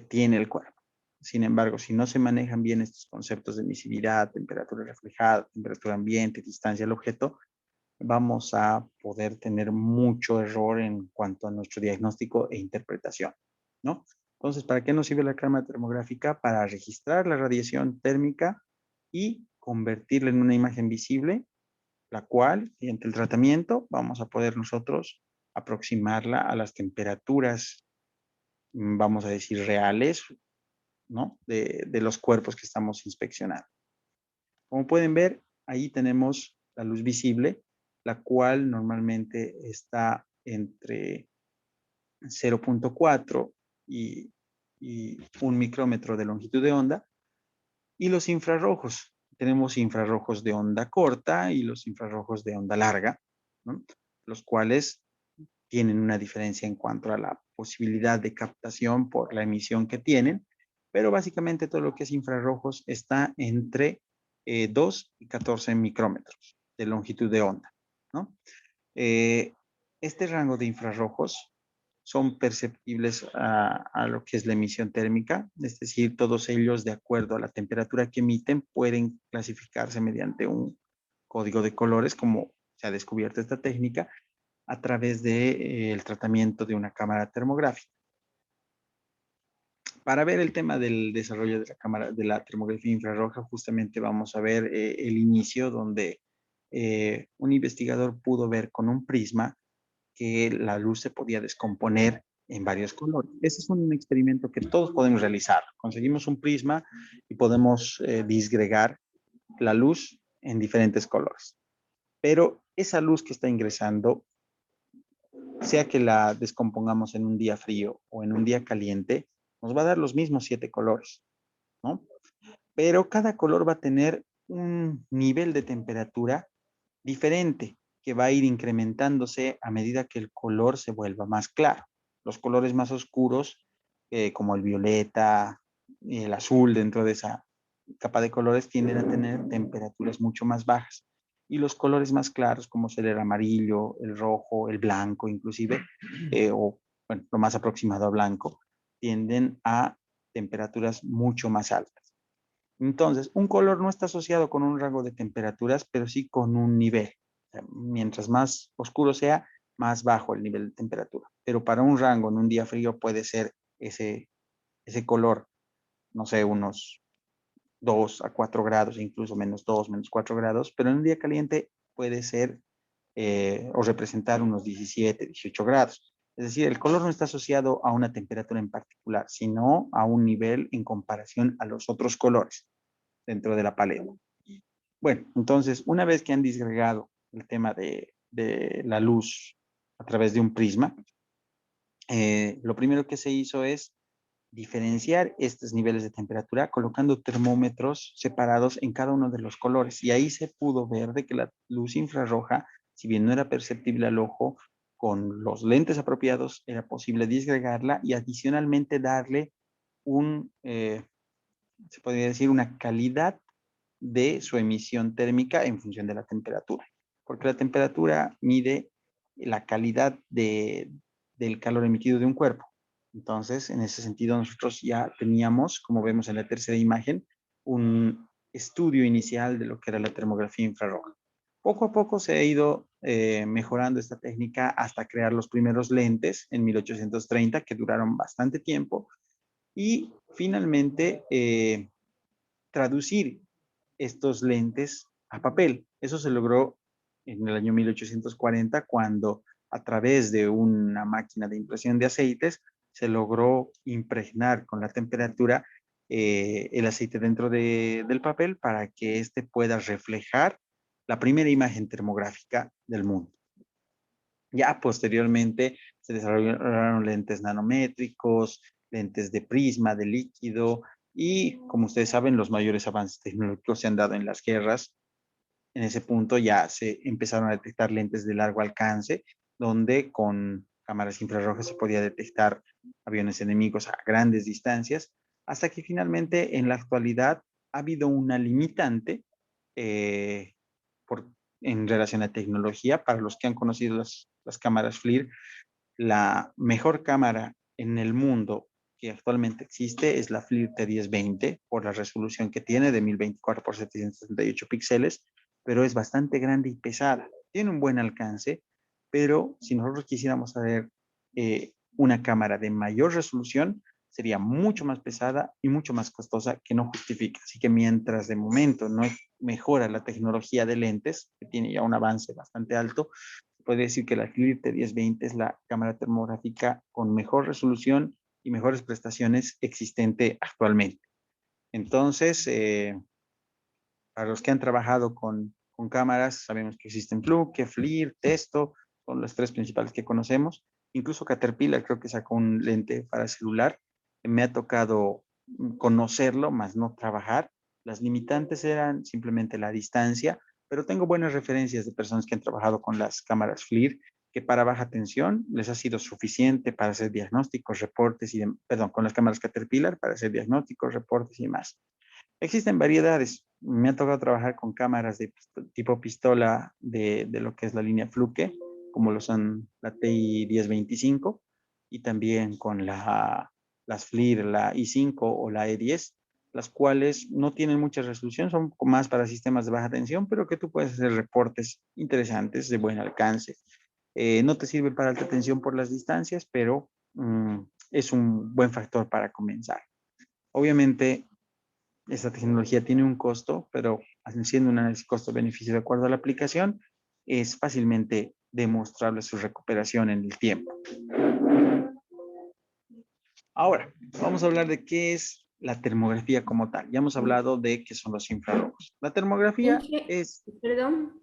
tiene el cuerpo. Sin embargo, si no se manejan bien estos conceptos de emisividad, temperatura reflejada, temperatura ambiente, distancia al objeto, vamos a poder tener mucho error en cuanto a nuestro diagnóstico e interpretación, ¿no? Entonces, ¿para qué nos sirve la cámara termográfica? Para registrar la radiación térmica y convertirla en una imagen visible, la cual, mediante el tratamiento, vamos a poder nosotros aproximarla a las temperaturas, vamos a decir, reales, ¿no? De los cuerpos que estamos inspeccionando. Como pueden ver, ahí tenemos la luz visible, la cual normalmente está entre 0.4 y 1 micrómetro de longitud de onda. Y los infrarrojos. Tenemos infrarrojos de onda corta y los infrarrojos de onda larga, ¿no? Los cuales tienen una diferencia en cuanto a la posibilidad de captación por la emisión que tienen, pero básicamente todo lo que es infrarrojos está entre 2 y 14 micrómetros de longitud de onda, ¿no? Este rango de infrarrojos son perceptibles a lo que es la emisión térmica, es decir, todos ellos de acuerdo a la temperatura que emiten pueden clasificarse mediante un código de colores, como se ha descubierto esta técnica, a través del tratamiento de una cámara termográfica. Para ver el tema del desarrollo de la cámara de la termografía infrarroja, justamente vamos a ver el inicio donde un investigador pudo ver con un prisma que la luz se podía descomponer en varios colores. Ese es un experimento que todos podemos realizar. Conseguimos un prisma y podemos disgregar la luz en diferentes colores. Pero esa luz que está ingresando, sea que la descompongamos en un día frío o en un día caliente, nos va a dar los mismos 7 colores, ¿no? Pero cada color va a tener un nivel de temperatura diferente que va a ir incrementándose a medida que el color se vuelva más claro. Los colores más oscuros, como el violeta y el azul dentro de esa capa de colores, tienden a tener temperaturas mucho más bajas. Y los colores más claros, como ser el amarillo, el rojo, el blanco inclusive, o bueno, lo más aproximado a blanco, tienden a temperaturas mucho más altas. Entonces, un color no está asociado con un rango de temperaturas, pero sí con un nivel. O sea, mientras más oscuro sea, más bajo el nivel de temperatura. Pero para un rango en un día frío puede ser ese color, no sé, unos 2 a 4 grados, incluso menos 2, menos 4 grados, pero en un día caliente puede ser o representar unos 17, 18 grados. Es decir, el color no está asociado a una temperatura en particular, sino a un nivel en comparación a los otros colores dentro de la paleta. Bueno, entonces, una vez que han disgregado el tema de la luz a través de un prisma, lo primero que se hizo es diferenciar estos niveles de temperatura colocando termómetros separados en cada uno de los colores. Y ahí se pudo ver de que la luz infrarroja, si bien no era perceptible al ojo, con los lentes apropiados era posible disgregarla y adicionalmente darle se podría decir, una calidad de su emisión térmica en función de la temperatura. Porque la temperatura mide la calidad del calor emitido de un cuerpo. Entonces, en ese sentido, nosotros ya teníamos, como vemos en la tercera imagen, un estudio inicial de lo que era la termografía infrarroja. Poco a poco se ha ido mejorando esta técnica hasta crear los primeros lentes en 1830, que duraron bastante tiempo, y finalmente traducir estos lentes a papel. Eso se logró en el año 1840 cuando a través de una máquina de impresión de aceites se logró impregnar con la temperatura el aceite dentro del papel para que éste pueda reflejar la primera imagen termográfica del mundo. Ya posteriormente se desarrollaron lentes nanométricos, lentes de prisma, de líquido, y como ustedes saben, los mayores avances tecnológicos se han dado en las guerras. En ese punto ya se empezaron a detectar lentes de largo alcance, donde con cámaras infrarrojas se podía detectar aviones enemigos a grandes distancias, hasta que finalmente en la actualidad ha habido una limitante eh, por, en relación a tecnología. Para los que han conocido las cámaras FLIR, la mejor cámara en el mundo que actualmente existe es la FLIR T1020 por la resolución que tiene de 1024 por 768 píxeles, pero es bastante grande y pesada. Tiene un buen alcance, pero si nosotros quisiéramos saber una cámara de mayor resolución, sería mucho más pesada y mucho más costosa, que no justifica. Así que mientras de momento no mejora la tecnología de lentes, que tiene ya un avance bastante alto, puede decir que la FLIR T1020 es la cámara termográfica con mejor resolución y mejores prestaciones existente actualmente. Entonces, para los que han trabajado con cámaras, sabemos que existen Fluke, FLIR, Testo, son las tres principales que conocemos. Incluso Caterpillar creo que sacó un lente para celular. Me ha tocado conocerlo, más no trabajar. Las limitantes eran simplemente la distancia, pero tengo buenas referencias de personas que han trabajado con las cámaras FLIR, que para baja tensión les ha sido suficiente para hacer diagnósticos, reportes perdón, con las cámaras Caterpillar para hacer diagnósticos, reportes y más. Existen variedades. Me ha tocado trabajar con cámaras de tipo pistola de lo que es la línea Fluke, como lo son la TI 1025, y también con las FLIR, la i5 o la E10, las cuales no tienen mucha resolución, son más para sistemas de baja tensión, pero que tú puedes hacer reportes interesantes de buen alcance. No te sirve para alta tensión por las distancias, pero es un buen factor para comenzar. Obviamente, esta tecnología tiene un costo, pero haciendo un análisis costo-beneficio de acuerdo a la aplicación, es fácilmente demostrable su recuperación en el tiempo. Ahora, vamos a hablar de qué es la termografía como tal. Ya hemos hablado de qué son los infrarrojos. La termografía Inge, es... perdón,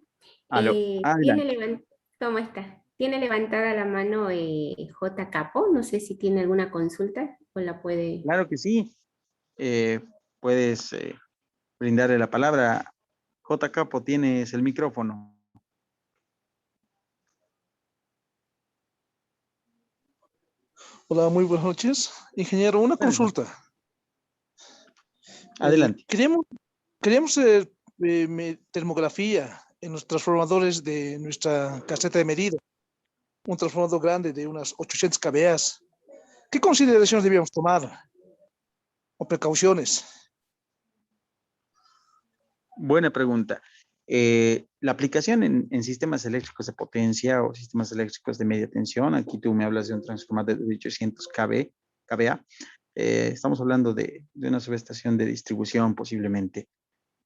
Aló, tiene adelante. ¿cómo está? ¿Tiene levantada la mano J. Capo? No sé si tiene alguna consulta o la puede. Claro que sí. Eh, puedes brindarle la palabra. J. Capo, tienes el micrófono. Hola, muy buenas noches. Ingeniero, una Buenas noches. consulta. Adelante. Queríamos termografía en los transformadores de nuestra caseta de medida, un transformador grande de unas 800 kVA. ¿Qué consideraciones debíamos tomar o precauciones? Buena pregunta. La aplicación en sistemas eléctricos de potencia o sistemas eléctricos de media tensión, aquí tú me hablas de un transformador de 800 kVA, estamos hablando de una subestación de distribución posiblemente.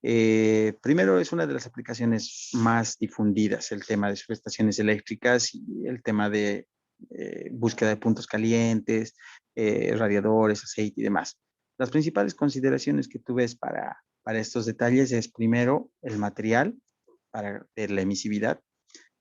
Primero es una de las aplicaciones más difundidas, el tema de subestaciones eléctricas y el tema de búsqueda de puntos calientes, radiadores, aceite y demás. Las principales consideraciones que tú ves para estos detalles es primero el material para ver la emisividad.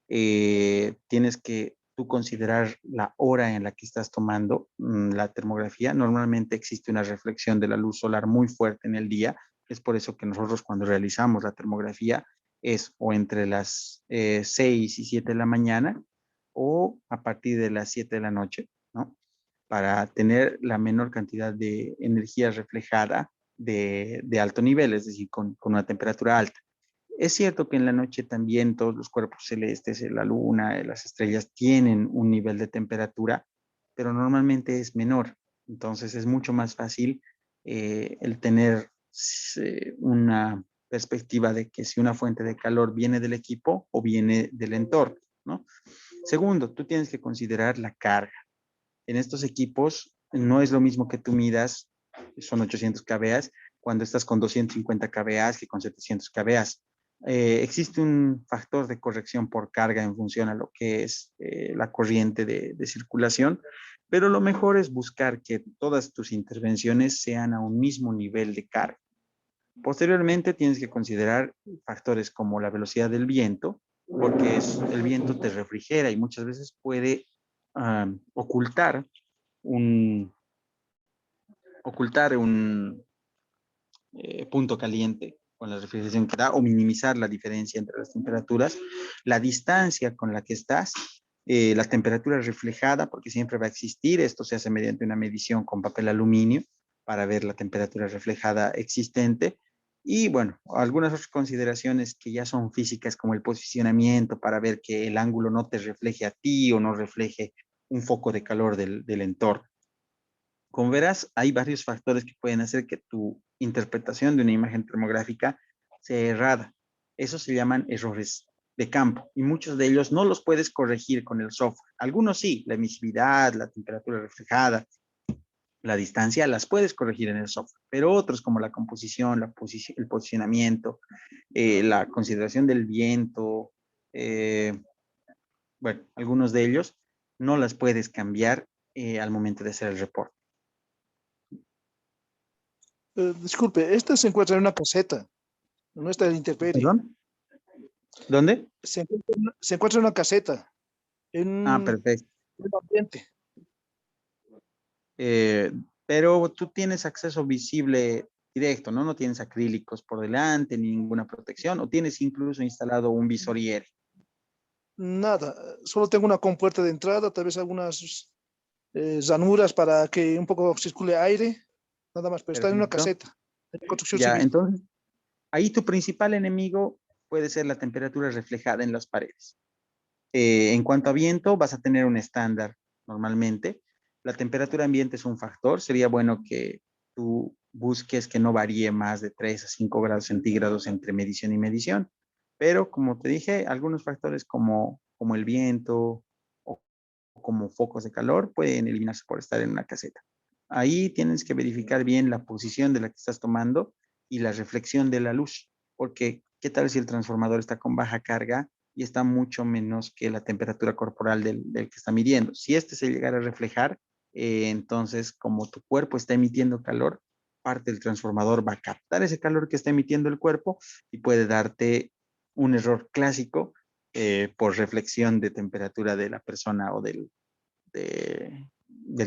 Tienes que tú considerar la hora en la que estás tomando la termografía. Normalmente existe una reflexión de la luz solar muy fuerte en el día. Es por eso que nosotros cuando realizamos la termografía es o entre las 6 y 7 de la mañana o a partir de las 7 de la noche, ¿no? Para tener la menor cantidad de energía reflejada de alto nivel, es decir, con una temperatura alta. Es cierto que en la noche también todos los cuerpos celestes, la luna, las estrellas tienen un nivel de temperatura, pero normalmente es menor. Entonces es mucho más fácil el tener una perspectiva de que si una fuente de calor viene del equipo o viene del entorno, ¿no? Segundo, tú tienes que considerar la carga. En estos equipos no es lo mismo que tú midas, son 800 kVA, cuando estás con 250 kVA que con 700 kVA. Existe un factor de corrección por carga en función a lo que es la corriente de circulación, pero lo mejor es buscar que todas tus intervenciones sean a un mismo nivel de carga. Posteriormente tienes que considerar factores como la velocidad del viento, porque el viento te refrigera y muchas veces puede ocultar un, punto caliente con la refrigeración que da o minimizar la diferencia entre las temperaturas, la distancia con la que estás, la temperatura reflejada, porque siempre va a existir, esto se hace mediante una medición con papel aluminio para ver la temperatura reflejada existente. Y bueno, algunas otras consideraciones que ya son físicas como el posicionamiento para ver que el ángulo no te refleje a ti o no refleje un foco de calor del entorno. Como verás, hay varios factores que pueden hacer que tu interpretación de una imagen termográfica sea errada. Esos se llaman errores de campo y muchos de ellos no los puedes corregir con el software. Algunos sí, la emisividad, la temperatura reflejada, la distancia, las puedes corregir en el software, pero otros como la composición, el posicionamiento, la consideración del viento, bueno, algunos de ellos no las puedes cambiar al momento de hacer el reporte. Disculpe, esta se encuentra en una caseta, no está en intemperie. ¿Perdón? ¿Dónde? Se encuentra en una caseta, en Ah, un perfecto. ambiente. Eh, pero tú tienes acceso visible directo, ¿no? No tienes acrílicos por delante, ni ninguna protección, o tienes incluso instalado un visoriere. Nada, solo tengo una compuerta de entrada, tal vez algunas ranuras para que un poco circule aire, nada más, pero está en una Perfecto. caseta de construcción Ya, civil. entonces, ahí tu principal enemigo puede ser la temperatura reflejada en las paredes. En cuanto a viento, vas a tener un estándar normalmente. La temperatura ambiente es un factor. Sería bueno que tú busques que no varíe más de 3 a 5 grados centígrados entre medición y medición. Pero como te dije, algunos factores como el viento o como focos de calor pueden eliminarse por estar en una caseta. Ahí tienes que verificar bien la posición de la que estás tomando y la reflexión de la luz, porque ¿qué tal si el transformador está con baja carga y está mucho menos que la temperatura corporal del que está midiendo? Si este se llegara a reflejar, Entonces, como tu cuerpo está emitiendo calor, parte del transformador va a captar ese calor que está emitiendo el cuerpo y puede darte un error clásico por reflexión de temperatura de la persona o del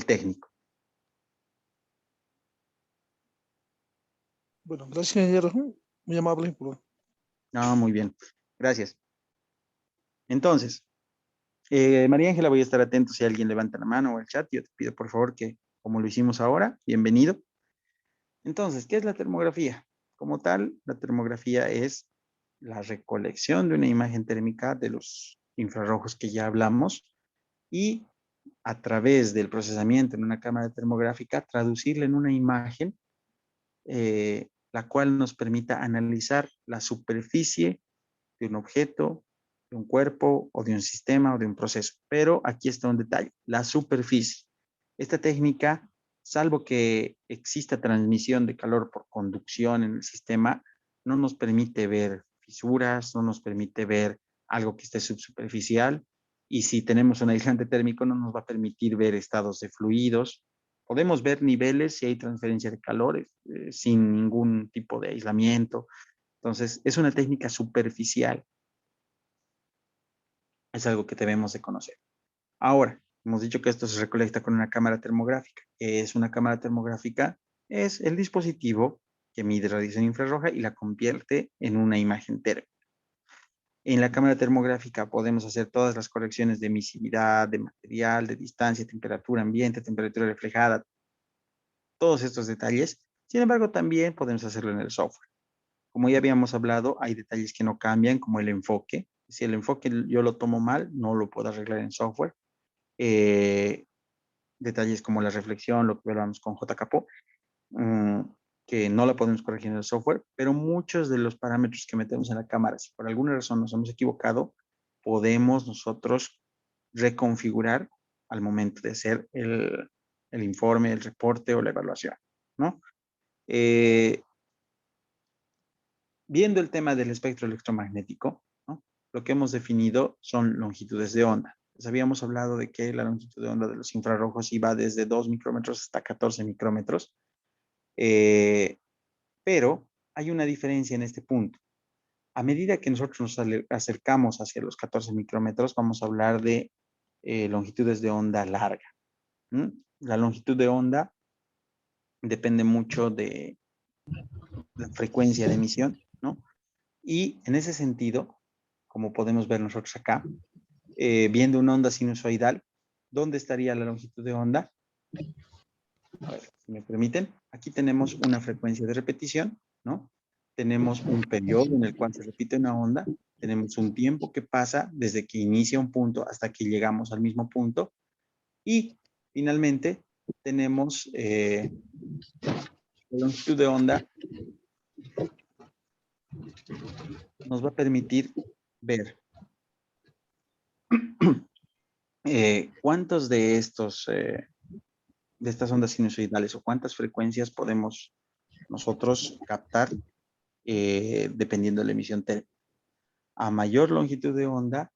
técnico. Bueno, gracias, ingeniero. Muy amable. No, muy bien. Gracias. Entonces, María Ángela, voy a estar atento si alguien levanta la mano o el chat. Yo te pido por favor que, como lo hicimos ahora, bienvenido. Entonces, ¿qué es la termografía? Como tal, la termografía es la recolección de una imagen térmica de los infrarrojos que ya hablamos y a través del procesamiento en una cámara termográfica, traducirla en una imagen, la cual nos permita analizar la superficie de un objeto, de un cuerpo o de un sistema o de un proceso. Pero aquí está un detalle, la superficie. Esta técnica, salvo que exista transmisión de calor por conducción en el sistema, no nos permite ver fisuras, no nos permite ver algo que esté subsuperficial. Y si tenemos un aislante térmico, no nos va a permitir ver estados de fluidos. Podemos ver niveles si hay transferencia de calor sin ningún tipo de aislamiento. Entonces, es una técnica superficial. Es algo que debemos de conocer. Ahora, hemos dicho que esto se recolecta con una cámara termográfica. ¿Qué es una cámara termográfica? Es el dispositivo que mide radiación infrarroja y la convierte en una imagen térmica. En la cámara termográfica podemos hacer todas las correcciones de emisividad, de material, de distancia, temperatura ambiente, temperatura reflejada, todos estos detalles. Sin embargo, también podemos hacerlo en el software. Como ya habíamos hablado, hay detalles que no cambian, como el enfoque. Si el enfoque yo lo tomo mal, no lo puedo arreglar en software. Detalles como la reflexión, lo que hablamos con JKPO, que no la podemos corregir en el software, pero muchos de los parámetros que metemos en la cámara, si por alguna razón nos hemos equivocado, podemos nosotros reconfigurar al momento de hacer el informe, el reporte o la evaluación, ¿no? Viendo el tema del espectro electromagnético, ¿no? Lo que hemos definido son longitudes de onda. Les habíamos hablado de que la longitud de onda de los infrarrojos iba desde 2 micrómetros hasta 14 micrómetros, pero hay una diferencia en este punto. A medida que nosotros nos acercamos hacia los 14 micrómetros, vamos a hablar de longitudes de onda larga. La longitud de onda depende mucho de la frecuencia de emisión, ¿no? Y en ese sentido, como podemos ver nosotros acá, viendo una onda sinusoidal, ¿dónde estaría la longitud de onda? A ver, si me permiten, aquí tenemos una frecuencia de repetición, ¿no? Tenemos un periodo en el cual se repite una onda, tenemos un tiempo que pasa desde que inicia un punto hasta que llegamos al mismo punto, y finalmente tenemos la longitud de onda nos va a permitir ver cuántos de estas ondas sinusoidales o cuántas frecuencias podemos nosotros captar dependiendo de la emisión térmica. A mayor longitud de onda,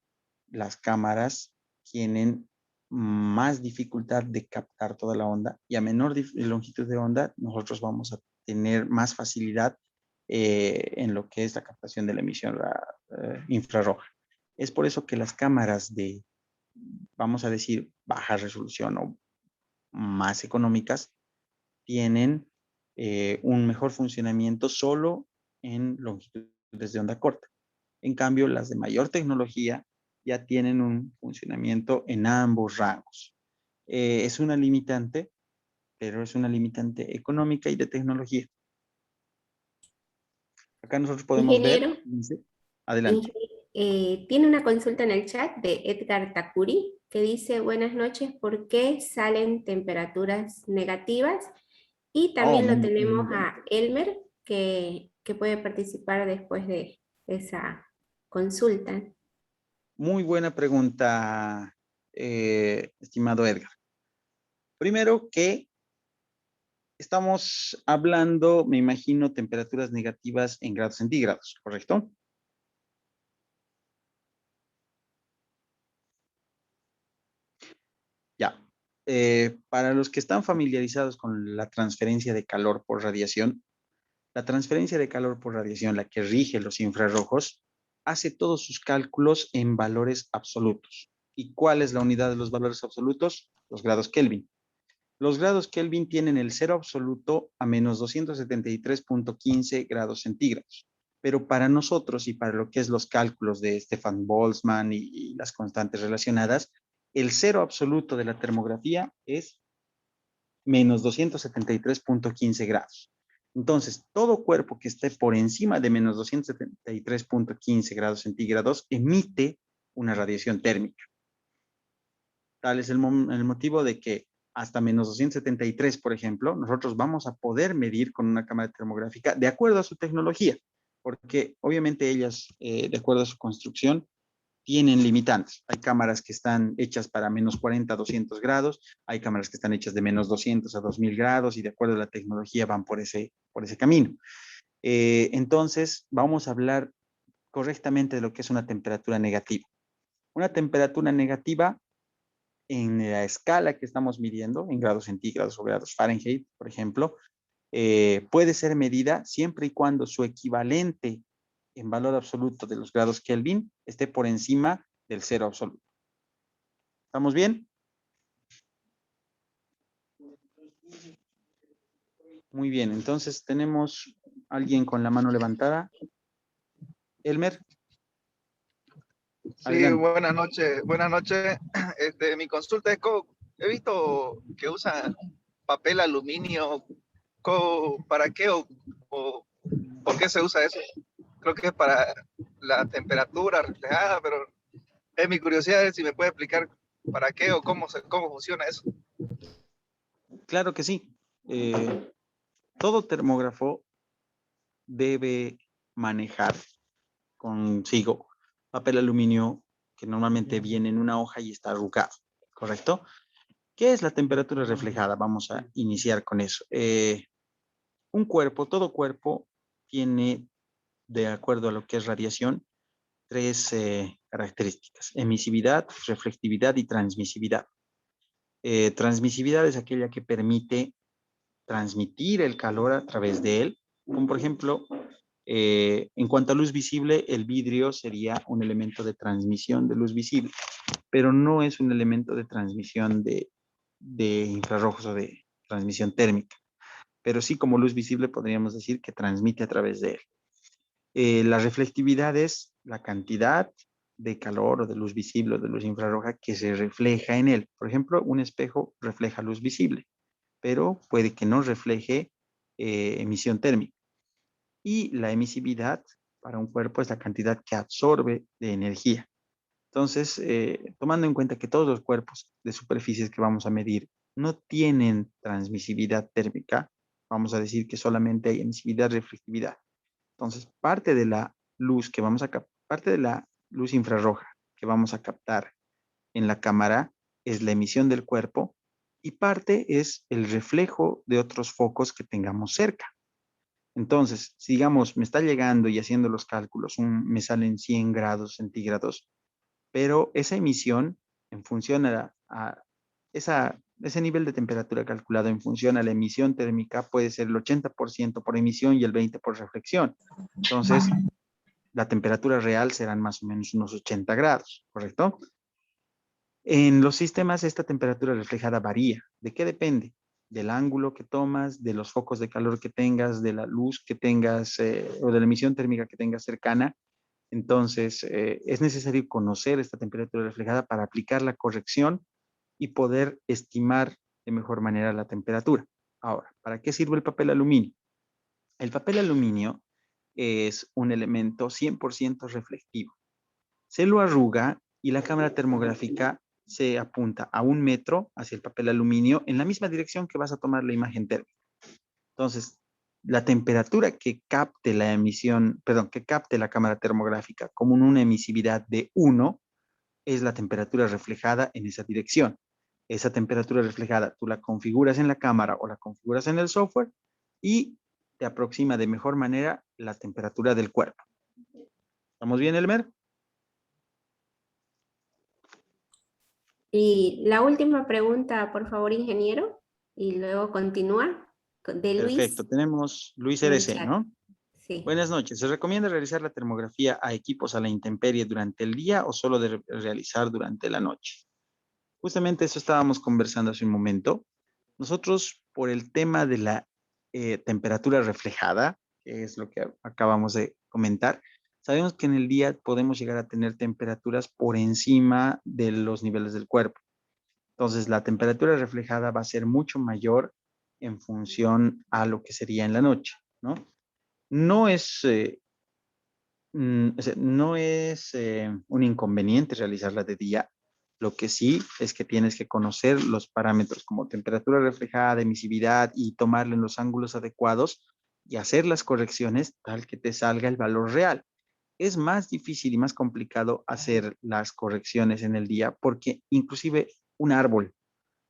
las cámaras tienen más dificultad de captar toda la onda y a menor longitud de onda, nosotros vamos a tener más facilidad en lo que es la captación de la emisión infrarroja. Es por eso que las cámaras de, vamos a decir, baja resolución o más económicas, tienen un mejor funcionamiento solo en longitudes de onda corta. En cambio, las de mayor tecnología ya tienen un funcionamiento en ambos rangos. Es una limitante, pero es una limitante económica y de tecnología. Acá nosotros podemos ver, Ingeniero, adelante. tiene una consulta en el chat de Edgar Takuri que dice, buenas noches, ¿por qué salen temperaturas negativas? Y Oh, también lo tenemos a Elmer que puede participar después de esa consulta. muy buena pregunta, estimado Edgar. Primero que estamos hablando, me imagino, temperaturas negativas en grados centígrados, ¿correcto? Ya. Para los que están familiarizados con la transferencia de calor por radiación, la transferencia de calor por radiación, la que rige los infrarrojos, hace todos sus cálculos en valores absolutos. ¿Y cuál es la unidad de los valores absolutos? Los grados Kelvin. Los grados Kelvin tienen el cero absoluto a menos 273.15 grados centígrados. Pero para nosotros y para lo que es los cálculos de Stefan Boltzmann y las constantes relacionadas, el cero absoluto de la termografía es menos 273.15 grados. Entonces, todo cuerpo que esté por encima de menos 273.15 grados centígrados emite una radiación térmica. Tal es el motivo de que hasta menos 273, por ejemplo, nosotros vamos a poder medir con una cámara termográfica de acuerdo a su tecnología, porque obviamente ellas, de acuerdo a su construcción, tienen limitantes. Hay cámaras que están hechas para menos 40 a 200 grados, hay cámaras que están hechas de menos 200 a 2000 grados y de acuerdo a la tecnología van por ese camino. Entonces, vamos a hablar correctamente de lo que es una temperatura negativa. Una temperatura negativa en la escala que estamos midiendo, en grados centígrados o grados Fahrenheit, por ejemplo, puede ser medida siempre y cuando su equivalente en valor absoluto de los grados Kelvin esté por encima del cero absoluto. ¿Estamos bien? Muy bien, entonces tenemos alguien con la mano levantada. Elmer. Sí, Adelante. buenas noches. Buenas noches. Mi consulta es, he visto que usan papel aluminio. ¿Para qué o por qué se usa eso? Creo que es para la temperatura reflejada, pero es mi curiosidad si me puede explicar para qué o cómo funciona eso. Claro que sí. Todo termógrafo debe manejar consigo papel aluminio que normalmente viene en una hoja y está arrugado, ¿correcto? ¿Qué es la temperatura reflejada? Vamos a iniciar con eso. Un cuerpo, todo cuerpo tiene, de acuerdo a lo que es radiación, tres características: emisividad, reflectividad y transmisividad. Transmisividad es aquella que permite transmitir el calor a través de él, como por ejemplo, en cuanto a luz visible, el vidrio sería un elemento de transmisión de luz visible, pero no es un elemento de transmisión de infrarrojos o de transmisión térmica, pero sí como luz visible podríamos decir que transmite a través de él. La reflectividad es la cantidad de calor o de luz visible o de luz infrarroja que se refleja en él. Por ejemplo, un espejo refleja luz visible, pero puede que no refleje emisión térmica. Y la emisividad para un cuerpo es la cantidad que absorbe de energía. Entonces, tomando en cuenta que todos los cuerpos de superficies que vamos a medir no tienen transmisividad térmica, vamos a decir que solamente hay emisividad, reflectividad. Entonces, parte de la luz que vamos a parte de la luz infrarroja que vamos a captar en la cámara es la emisión del cuerpo y parte es el reflejo de otros focos que tengamos cerca. Entonces, si digamos, me está llegando y haciendo los cálculos, me salen 100 grados centígrados, pero esa emisión en función a ese nivel de temperatura calculado en función a la emisión térmica puede ser el 80% por emisión y el 20% por reflexión. Entonces, la temperatura real serán más o menos unos 80 grados, ¿correcto? En los sistemas esta temperatura reflejada varía. ¿De qué depende? Del ángulo que tomas, de los focos de calor que tengas, de la luz que tengas o de la emisión térmica que tengas cercana. Entonces, es necesario conocer esta temperatura reflejada para aplicar la corrección y poder estimar de mejor manera la temperatura. Ahora, ¿para qué sirve el papel aluminio? El papel aluminio es un elemento 100% reflectivo. Se lo arruga y la cámara termográfica se apunta a 1 metro hacia el papel aluminio en la misma dirección que vas a tomar la imagen térmica. Entonces, la temperatura que capte la emisión, perdón, que capte la cámara termográfica como una emisividad de 1 es la temperatura reflejada en esa dirección. Esa temperatura reflejada tú la configuras en la cámara o la configuras en el software y te aproxima de mejor manera la temperatura del cuerpo. ¿Estamos bien, Elmer? Y la última pregunta, por favor, ingeniero, y luego continúa de Luis Perfecto, tenemos Luis RC, Melchor. ¿no? Sí. Buenas noches. ¿Se recomienda realizar la termografía a equipos a la intemperie durante el día o solo de realizar durante la noche? Justamente eso estábamos conversando hace un momento. Nosotros, por el tema de la temperatura reflejada, que es lo que acabamos de comentar, sabemos que en el día podemos llegar a tener temperaturas por encima de los niveles del cuerpo. Entonces, la temperatura reflejada va a ser mucho mayor en función a lo que sería en la noche, ¿no? No es, o sea, no es un inconveniente realizarla de día. Lo que sí es que tienes que conocer los parámetros como temperatura reflejada, emisividad y tomarle en los ángulos adecuados y hacer las correcciones tal que te salga el valor real. Es más difícil y más complicado hacer las correcciones en el día porque inclusive un árbol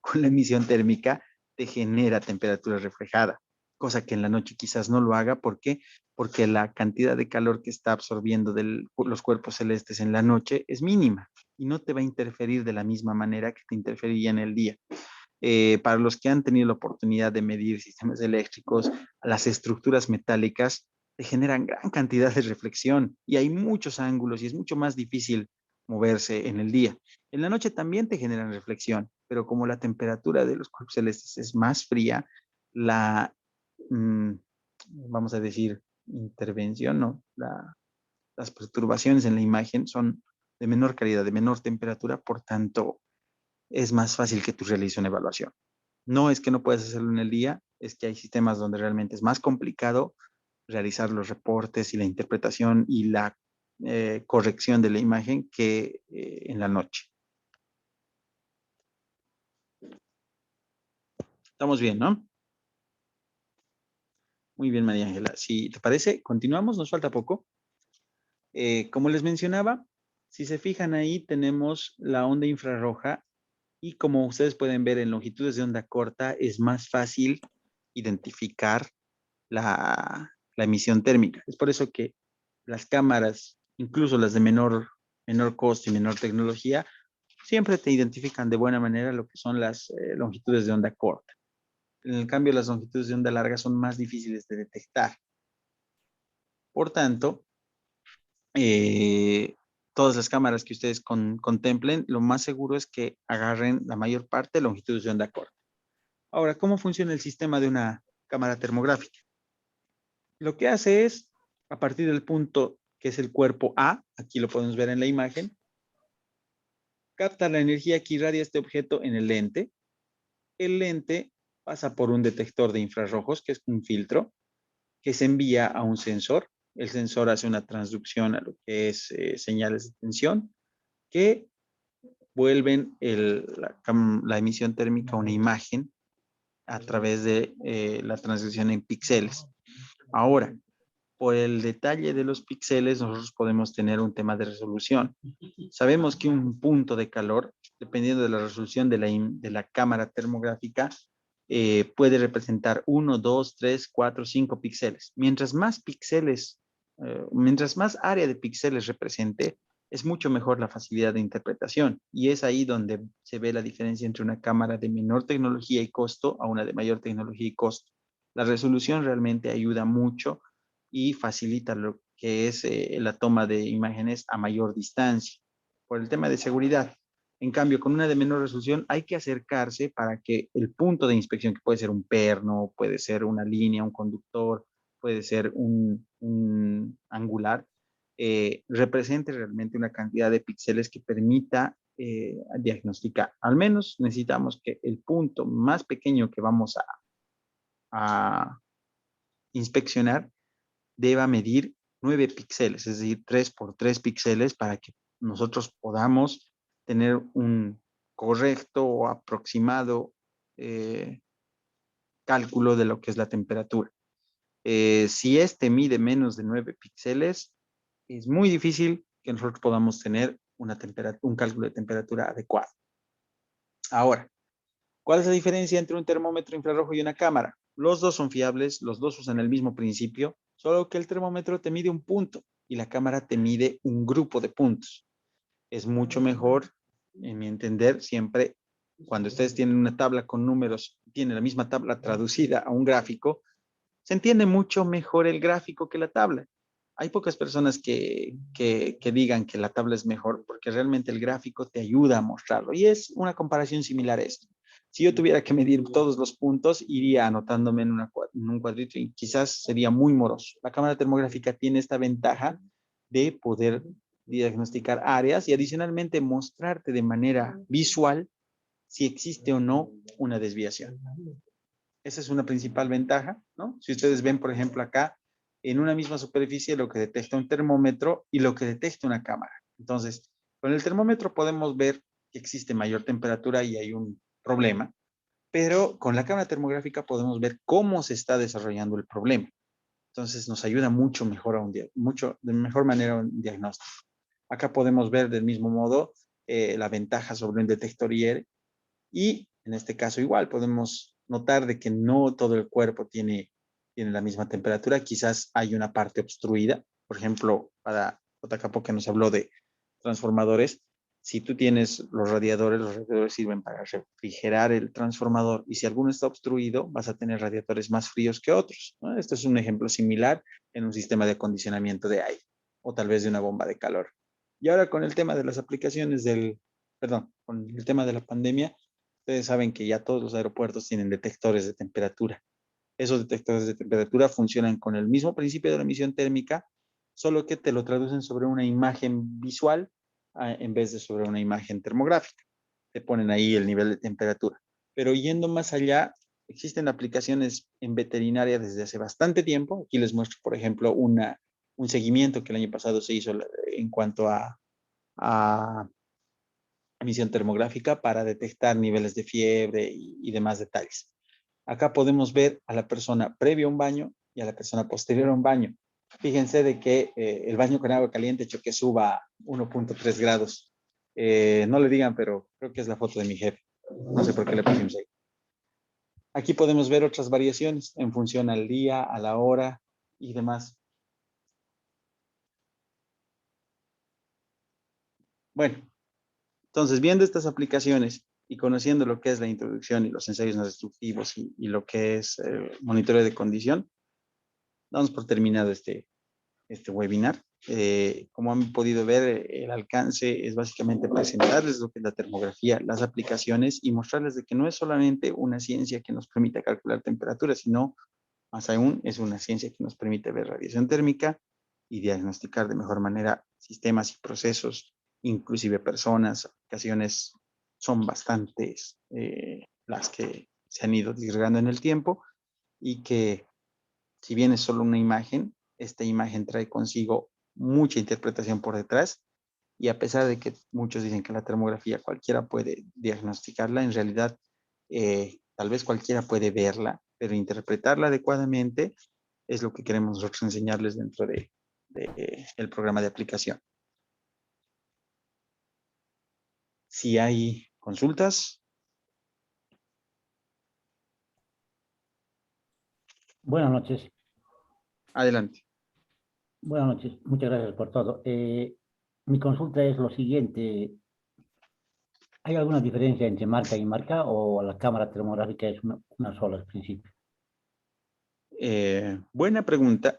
con la emisión térmica te genera temperatura reflejada, cosa que en la noche quizás no lo haga. ¿Por qué? Porque la cantidad de calor que está absorbiendo de los cuerpos celestes en la noche es mínima y no te va a interferir de la misma manera que te interferiría en el día. Para los que han tenido la oportunidad de medir sistemas eléctricos, las estructuras metálicas te generan gran cantidad de reflexión y hay muchos ángulos y es mucho más difícil moverse en el día. En la noche también te generan reflexión, pero como la temperatura de los cuerpos celestes es más fría, la, mmm, vamos a decir, intervención, ¿no? Las perturbaciones en la imagen son de menor calidad, de menor temperatura, por tanto, es más fácil que tú realices una evaluación. No es que no puedas hacerlo en el día, es que hay sistemas donde realmente es más complicado realizar los reportes y la interpretación y la corrección de la imagen que en la noche. Estamos bien, ¿no? Muy bien, María Ángela. Si te parece, continuamos, nos falta poco. Como les mencionaba, si se fijan ahí, tenemos la onda infrarroja y como ustedes pueden ver en longitudes de onda corta, es más fácil identificar la emisión térmica. Es por eso que las cámaras, incluso las de menor costo y menor tecnología, siempre te identifican de buena manera lo que son las longitudes de onda corta. En el cambio, las longitudes de onda larga son más difíciles de detectar. Por tanto, todas las cámaras que ustedes contemplen, lo más seguro es que agarren la mayor parte de longitudes de onda corta. Ahora, ¿cómo funciona el sistema de una cámara termográfica? Lo que hace es, a partir del punto que es el cuerpo A, aquí lo podemos ver en la imagen, capta la energía que irradia este objeto en el lente. El lente pasa por un detector de infrarrojos, que es un filtro, que se envía a un sensor. El sensor hace una transducción a lo que es señales de tensión, que vuelven la emisión térmica a una imagen a través de la transducción en píxeles. Ahora, por el detalle de los píxeles, nosotros podemos tener un tema de resolución. Sabemos que un punto de calor, dependiendo de la resolución de la cámara termográfica, puede representar 1, 2, 3, 4, 5 píxeles. Mientras más píxeles, mientras más área de píxeles represente, es mucho mejor la facilidad de interpretación. Y es ahí donde se ve la diferencia entre una cámara de menor tecnología y costo a una de mayor tecnología y costo. La resolución realmente ayuda mucho y facilita lo que es la toma de imágenes a mayor distancia por el tema de seguridad. En cambio, con una de menor resolución hay que acercarse para que el punto de inspección, que puede ser un perno, puede ser una línea, un conductor, puede ser un angular, represente realmente una cantidad de píxeles que permita diagnosticar. Al menos necesitamos que el punto más pequeño que vamos a inspeccionar deba medir 9 píxeles, es decir, 3 por 3 píxeles para que nosotros podamos tener un correcto o aproximado cálculo de lo que es la temperatura. Si este mide menos de 9 píxeles, es muy difícil que nosotros podamos tener un cálculo de temperatura adecuado. Ahora, ¿cuál es la diferencia entre un termómetro infrarrojo y una cámara? Los dos son fiables, los dos usan el mismo principio, solo que el termómetro te mide un punto y la cámara te mide un grupo de puntos. Es mucho mejor en mi entender, siempre cuando ustedes tienen una tabla con números, tienen la misma tabla traducida a un gráfico, se entiende mucho mejor el gráfico que la tabla. Hay pocas personas que digan que la tabla es mejor porque realmente el gráfico te ayuda a mostrarlo. Y es una comparación similar a esto. Si yo tuviera que medir todos los puntos, iría anotándome en un cuadrito y quizás sería muy moroso. La cámara termográfica tiene esta ventaja de poder diagnosticar áreas y adicionalmente mostrarte de manera visual si existe o no una desviación. Esa es una principal ventaja, ¿no? Si ustedes ven, por ejemplo, acá, en una misma superficie, lo que detecta un termómetro y lo que detecta una cámara. Entonces, con el termómetro podemos ver que existe mayor temperatura y hay un problema, pero con la cámara termográfica podemos ver cómo se está desarrollando el problema. Entonces, nos ayuda mucho mejor de mejor manera a un diagnóstico. Acá podemos ver del mismo modo la ventaja sobre un detector IR y en este caso igual podemos notar de que no todo el cuerpo tiene la misma temperatura, quizás hay una parte obstruida, por ejemplo, para Otacapo que nos habló de transformadores, si tú tienes los radiadores sirven para refrigerar el transformador y si alguno está obstruido, vas a tener radiadores más fríos que otros, ¿no? Esto es un ejemplo similar en un sistema de acondicionamiento de aire o tal vez de una bomba de calor. Y ahora con el tema de las aplicaciones con el tema de la pandemia, ustedes saben que ya todos los aeropuertos tienen detectores de temperatura. Esos detectores de temperatura funcionan con el mismo principio de la emisión térmica, solo que te lo traducen sobre una imagen visual en vez de sobre una imagen termográfica. Te ponen ahí el nivel de temperatura. Pero yendo más allá, existen aplicaciones en veterinaria desde hace bastante tiempo. Aquí les muestro, por ejemplo, un seguimiento que el año pasado se hizo en cuanto a emisión termográfica para detectar niveles de fiebre y demás detalles. Acá podemos ver a la persona previo a un baño y a la persona posterior a un baño. Fíjense de que el baño con agua caliente hecho que suba 1.3 grados. No le digan, pero creo que es la foto de mi jefe. No sé por qué le pusimos ahí. Aquí podemos ver otras variaciones en función al día, a la hora y demás. Bueno, entonces viendo estas aplicaciones y conociendo lo que es la introducción y los ensayos no destructivos y lo que es monitoreo de condición, damos por terminado este webinar. Como han podido ver, el alcance es básicamente presentarles lo que es la termografía, las aplicaciones y mostrarles de que no es solamente una ciencia que nos permite calcular temperatura, sino más aún es una ciencia que nos permite ver radiación térmica y diagnosticar de mejor manera sistemas y procesos, inclusive personas. Aplicaciones son bastantes las que se han ido disgregando en el tiempo y que si bien es solo una imagen, esta imagen trae consigo mucha interpretación por detrás y a pesar de que muchos dicen que la termografía cualquiera puede diagnosticarla, en realidad tal vez cualquiera puede verla, pero interpretarla adecuadamente es lo que queremos nosotros enseñarles dentro el programa de aplicación. Si hay consultas. Buenas noches. Adelante. Buenas noches. Muchas gracias por todo. Mi consulta es lo siguiente. ¿Hay alguna diferencia entre marca y marca o la cámara termográfica es una sola al principio? Buena pregunta.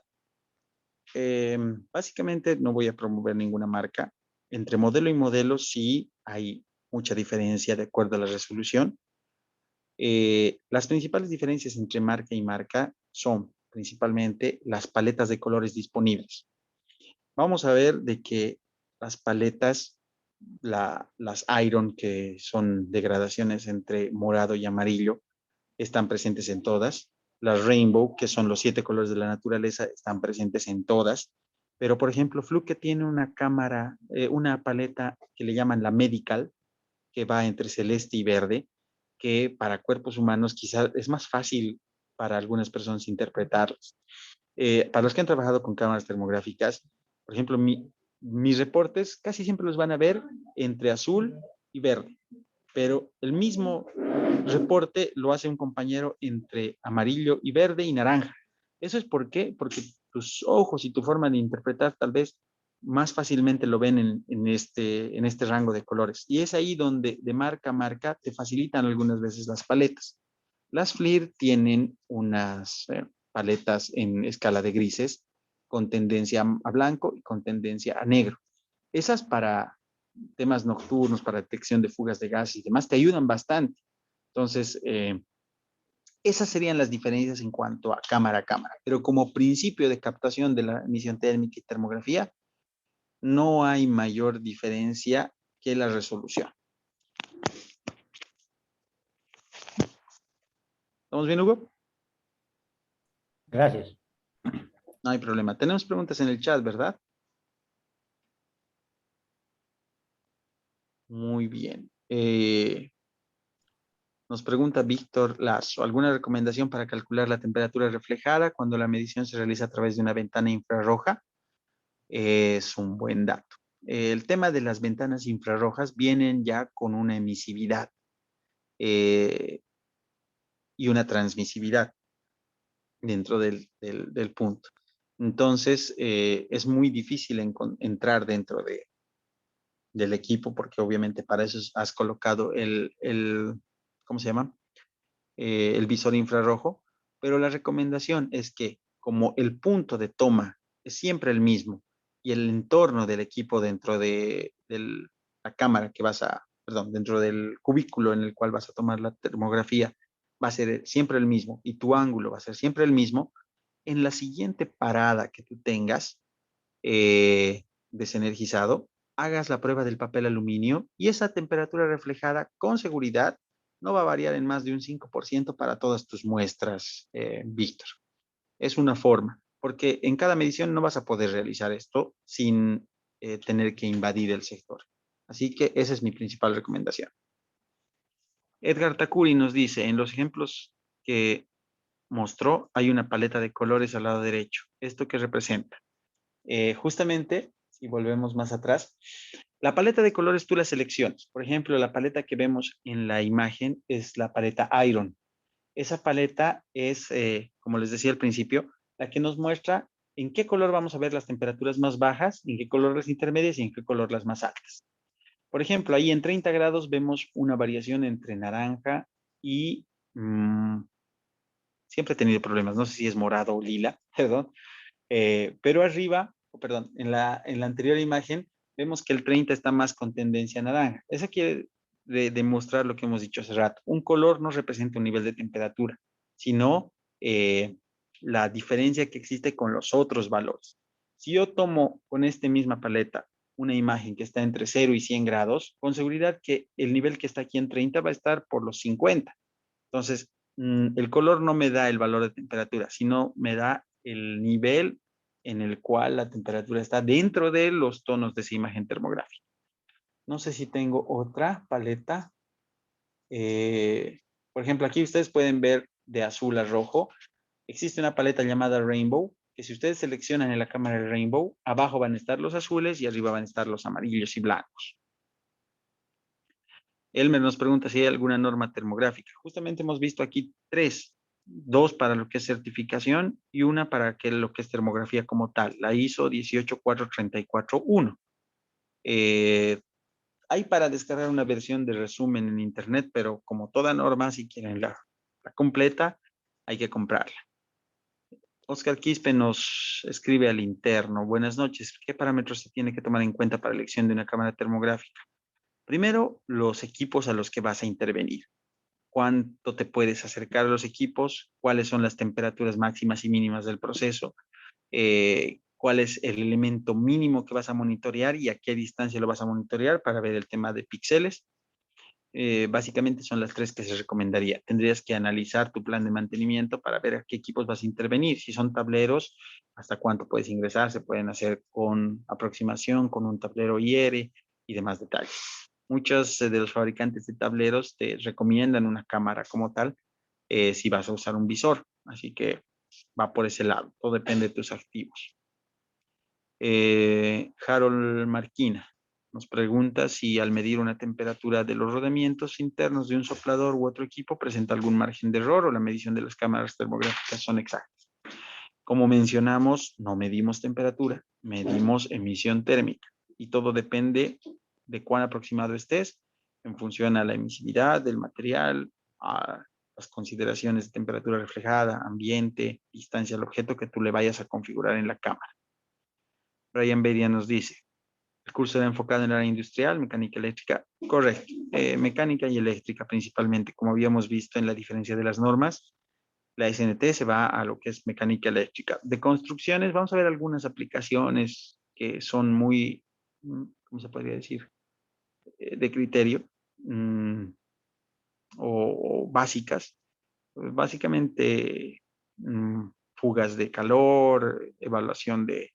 Básicamente no voy a promover ninguna marca. Entre modelo y modelo sí hay mucha diferencia de acuerdo a la resolución. Las principales diferencias entre marca y marca son principalmente las paletas de colores disponibles. Vamos a ver de que las paletas, las Iron, que son degradaciones entre morado y amarillo, están presentes en todas. Las Rainbow, que son los 7 colores de la naturaleza, están presentes en todas. Pero, por ejemplo, Fluke tiene una cámara, una paleta que le llaman la Medical, que va entre celeste y verde, que para cuerpos humanos quizás es más fácil para algunas personas interpretarlos. Para los que han trabajado con cámaras termográficas, por ejemplo, mis reportes casi siempre los van a ver entre azul y verde, pero el mismo reporte lo hace un compañero entre amarillo y verde y naranja. ¿Eso es por qué? Porque tus ojos y tu forma de interpretar tal vez más fácilmente lo ven en este rango de colores. Y es ahí donde de marca a marca te facilitan algunas veces las paletas. Las FLIR tienen unas paletas en escala de grises con tendencia a blanco y con tendencia a negro. Esas para temas nocturnos, para detección de fugas de gas y demás, te ayudan bastante. Entonces, esas serían las diferencias en cuanto a cámara a cámara. Pero como principio de captación de la emisión térmica y termografía, no hay mayor diferencia que la resolución. ¿Estamos bien, Hugo? Gracias. No hay problema. Tenemos preguntas en el chat, ¿verdad? Muy bien. Nos pregunta Víctor Lazo, ¿alguna recomendación para calcular la temperatura reflejada cuando la medición se realiza a través de una ventana infrarroja? Es un buen dato. El tema de las ventanas infrarrojas vienen ya con una emisividad y una transmisividad dentro del punto. Entonces, es muy difícil entrar dentro del equipo porque obviamente para eso has colocado ¿cómo se llama? El visor infrarrojo, pero la recomendación es que como el punto de toma es siempre el mismo y el entorno del equipo dentro de la cámara que perdón, dentro del cubículo en el cual vas a tomar la termografía va a ser siempre el mismo y tu ángulo va a ser siempre el mismo, en la siguiente parada que tú tengas desenergizado, hagas la prueba del papel aluminio y esa temperatura reflejada con seguridad no va a variar en más de un 5% para todas tus muestras, Víctor. Es una forma, porque en cada medición no vas a poder realizar esto sin tener que invadir el sector. Así que esa es mi principal recomendación. Edgar Takuri nos dice, en los ejemplos que mostró, hay una paleta de colores al lado derecho. ¿Esto qué representa? Justamente, si volvemos más atrás, la paleta de colores tú la seleccionas. Por ejemplo, la paleta que vemos en la imagen es la paleta Iron. Esa paleta es, como les decía al principio, la que nos muestra en qué color vamos a ver las temperaturas más bajas, en qué color las intermedias y en qué color las más altas. Por ejemplo, ahí en 30 grados vemos una variación entre naranja y siempre he tenido problemas, no sé si es morado o lila, perdón, pero arriba, perdón, en la anterior imagen vemos que el 30 está más con tendencia naranja. Eso quiere demostrar lo que hemos dicho hace rato. Un color no representa un nivel de temperatura, sino la diferencia que existe con los otros valores. Si yo tomo con esta misma paleta una imagen que está entre 0 y 100 grados, con seguridad que el nivel que está aquí en 30 va a estar por los 50. Entonces, el color no me da el valor de temperatura, sino me da el nivel en el cual la temperatura está dentro de los tonos de esa imagen termográfica. No sé si tengo otra paleta. Por ejemplo, aquí ustedes pueden ver de azul a rojo. Existe una paleta llamada Rainbow, que si ustedes seleccionan en la cámara el Rainbow, abajo van a estar los azules y arriba van a estar los amarillos y blancos. Elmer nos pregunta si hay alguna norma termográfica. Justamente hemos visto aquí tres, dos para lo que es certificación y una para lo que es termografía como tal, la ISO 18434-1. Hay para descargar una versión de resumen en internet, pero como toda norma, si quieren la completa, hay que comprarla. Oscar Quispe nos escribe al interno. Buenas noches. ¿Qué parámetros se tiene que tomar en cuenta para la elección de una cámara termográfica? Primero, los equipos a los que vas a intervenir. ¿Cuánto te puedes acercar a los equipos? ¿Cuáles son las temperaturas máximas y mínimas del proceso? ¿Cuál es el elemento mínimo que vas a monitorear y a qué distancia lo vas a monitorear para ver el tema de píxeles? Básicamente son las tres que se recomendaría. Tendrías que analizar tu plan de mantenimiento para ver a qué equipos vas a intervenir. Si son tableros, hasta cuánto puedes ingresar. Se pueden hacer con aproximación, con un tablero IR y demás detalles. Muchos de los fabricantes de tableros te recomiendan una cámara como tal si vas a usar un visor. Así que va por ese lado. Todo depende de tus activos. Harold Marquina nos pregunta si al medir una temperatura de los rodamientos internos de un soplador u otro equipo presenta algún margen de error o la medición de las cámaras termográficas son exactas. Como mencionamos, no medimos temperatura, medimos emisión térmica y todo depende de cuán aproximado estés en función a la emisividad del material, a las consideraciones de temperatura reflejada, ambiente, distancia al objeto que tú le vayas a configurar en la cámara. Brian Beria nos dice, el curso era enfocado en el área industrial, mecánica eléctrica, correcto, mecánica y eléctrica principalmente, como habíamos visto en la diferencia de las normas. La SNT se va a lo que es mecánica eléctrica. De construcciones, vamos a ver algunas aplicaciones que son muy, ¿cómo se podría decir? De criterio o básicas. Básicamente, fugas de calor, evaluación de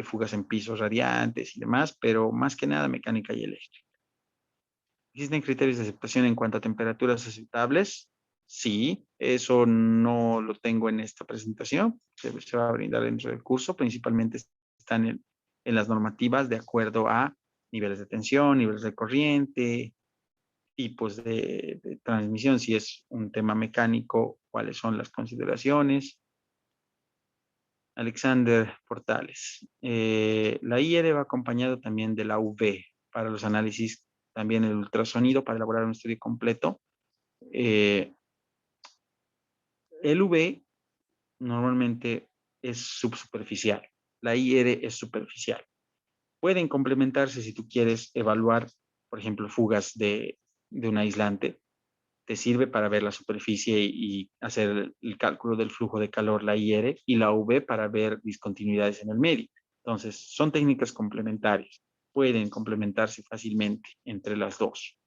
fugas en pisos radiantes y demás, pero más que nada mecánica y eléctrica. ¿Existen criterios de aceptación en cuanto a temperaturas aceptables? Sí, eso no lo tengo en esta presentación. Se va a brindar dentro del curso. Principalmente están en las normativas de acuerdo a niveles de tensión, niveles de corriente, tipos de transmisión, si es un tema mecánico, cuáles son las consideraciones. Alexander Portales. La IR va acompañado también de la UV para los análisis, también el ultrasonido para elaborar un estudio completo. El UV normalmente es subsuperficial, la IR es superficial. Pueden complementarse si tú quieres evaluar, por ejemplo, fugas de un aislante. Te sirve para ver la superficie y hacer el cálculo del flujo de calor, la IR, y la UV para ver discontinuidades en el medio. Entonces, son técnicas complementarias. Pueden complementarse fácilmente entre las dos.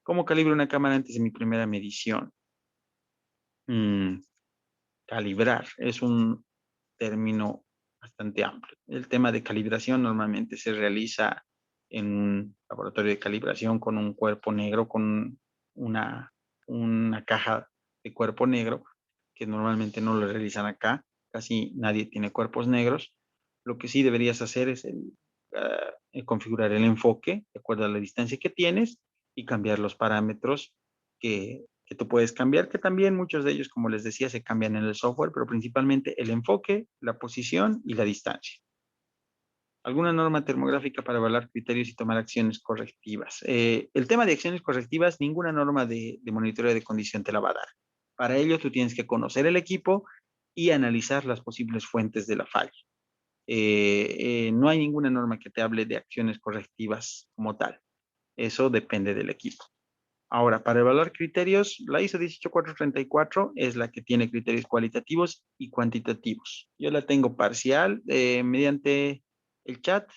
¿Cómo calibro una cámara antes de mi primera medición? Calibrar es un término bastante amplio. El tema de calibración normalmente se realiza en un laboratorio de calibración con un cuerpo negro, con una caja de cuerpo negro, que normalmente no lo realizan acá. Casi nadie tiene cuerpos negros. Lo que sí deberías hacer es configurar el enfoque de acuerdo a la distancia que tienes y cambiar los parámetros que tú puedes cambiar, que también muchos de ellos, como les decía, se cambian en el software, pero principalmente el enfoque, la posición y la distancia. ¿Alguna norma termográfica para evaluar criterios y tomar acciones correctivas? El tema de acciones correctivas, ninguna norma de monitoreo de condición te la va a dar. Para ello, tú tienes que conocer el equipo y analizar las posibles fuentes de la falla. No hay ninguna norma que te hable de acciones correctivas como tal. Eso depende del equipo. Ahora, para evaluar criterios, la ISO 18434 es la que tiene criterios cualitativos y cuantitativos. Yo la tengo parcial mediante el chat.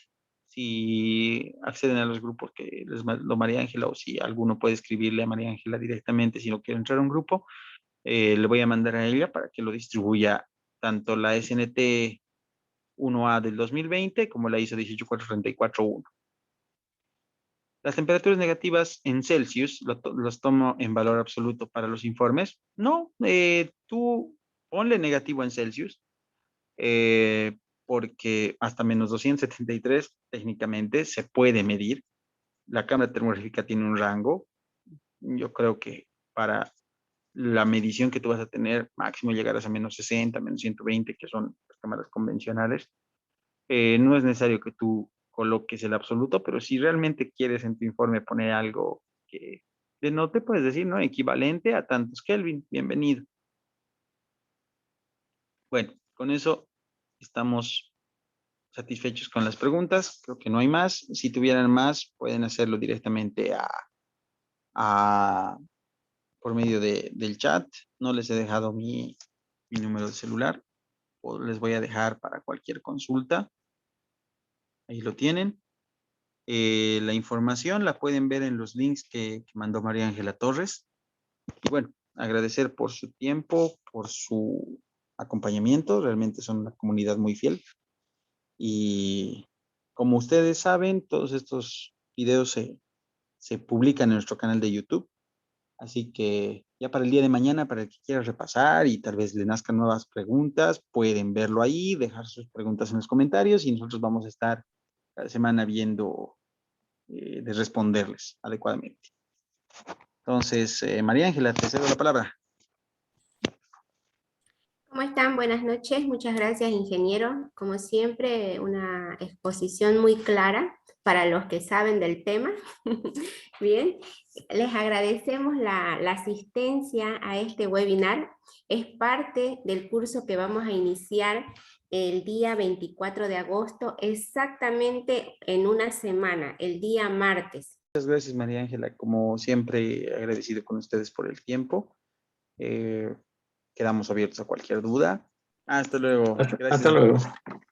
Si acceden a los grupos que les mandó María Ángela o si alguno puede escribirle a María Ángela directamente si no quiere entrar a un grupo, le voy a mandar a ella para que lo distribuya tanto la SNT 1A del 2020 como la ISO 18434-1. Las temperaturas negativas en Celsius, los tomo en valor absoluto para los informes. No, tú ponle negativo en Celsius, porque hasta menos 273 técnicamente se puede medir. La cámara termográfica tiene un rango. Yo creo que para la medición que tú vas a tener, máximo llegarás a menos 60, menos 120, que son las cámaras convencionales. No es necesario que tú coloques el absoluto, pero si realmente quieres en tu informe poner algo que denote, puedes decir, ¿no? Equivalente a tantos Kelvin, bienvenido. Bueno, con eso estamos satisfechos con las preguntas. Creo que no hay más. Si tuvieran más, pueden hacerlo directamente por medio del chat. No les he dejado mi número de celular. O les voy a dejar para cualquier consulta. Ahí lo tienen. La información la pueden ver en los links que mandó María Ángela Torres. Y bueno, agradecer por su tiempo, por su acompañamiento. Realmente son una comunidad muy fiel. Y como ustedes saben, todos estos videos se publican en nuestro canal de YouTube. Así que ya para el día de mañana, para el que quiera repasar y tal vez le nazcan nuevas preguntas, pueden verlo ahí, dejar sus preguntas en los comentarios y nosotros vamos a estar cada semana viendo de responderles adecuadamente. Entonces, María Ángela, te cedo la palabra. ¿Cómo están? Buenas noches. Muchas gracias, ingeniero. Como siempre, una exposición muy clara para los que saben del tema. Bien, les agradecemos la asistencia a este webinar. Es parte del curso que vamos a iniciar el día 24 de agosto, exactamente en una semana, el día martes. Muchas gracias, María Ángela. Como siempre, agradecido con ustedes por el tiempo. Quedamos abiertos a cualquier duda. Hasta luego. Gracias Hasta a luego. todos.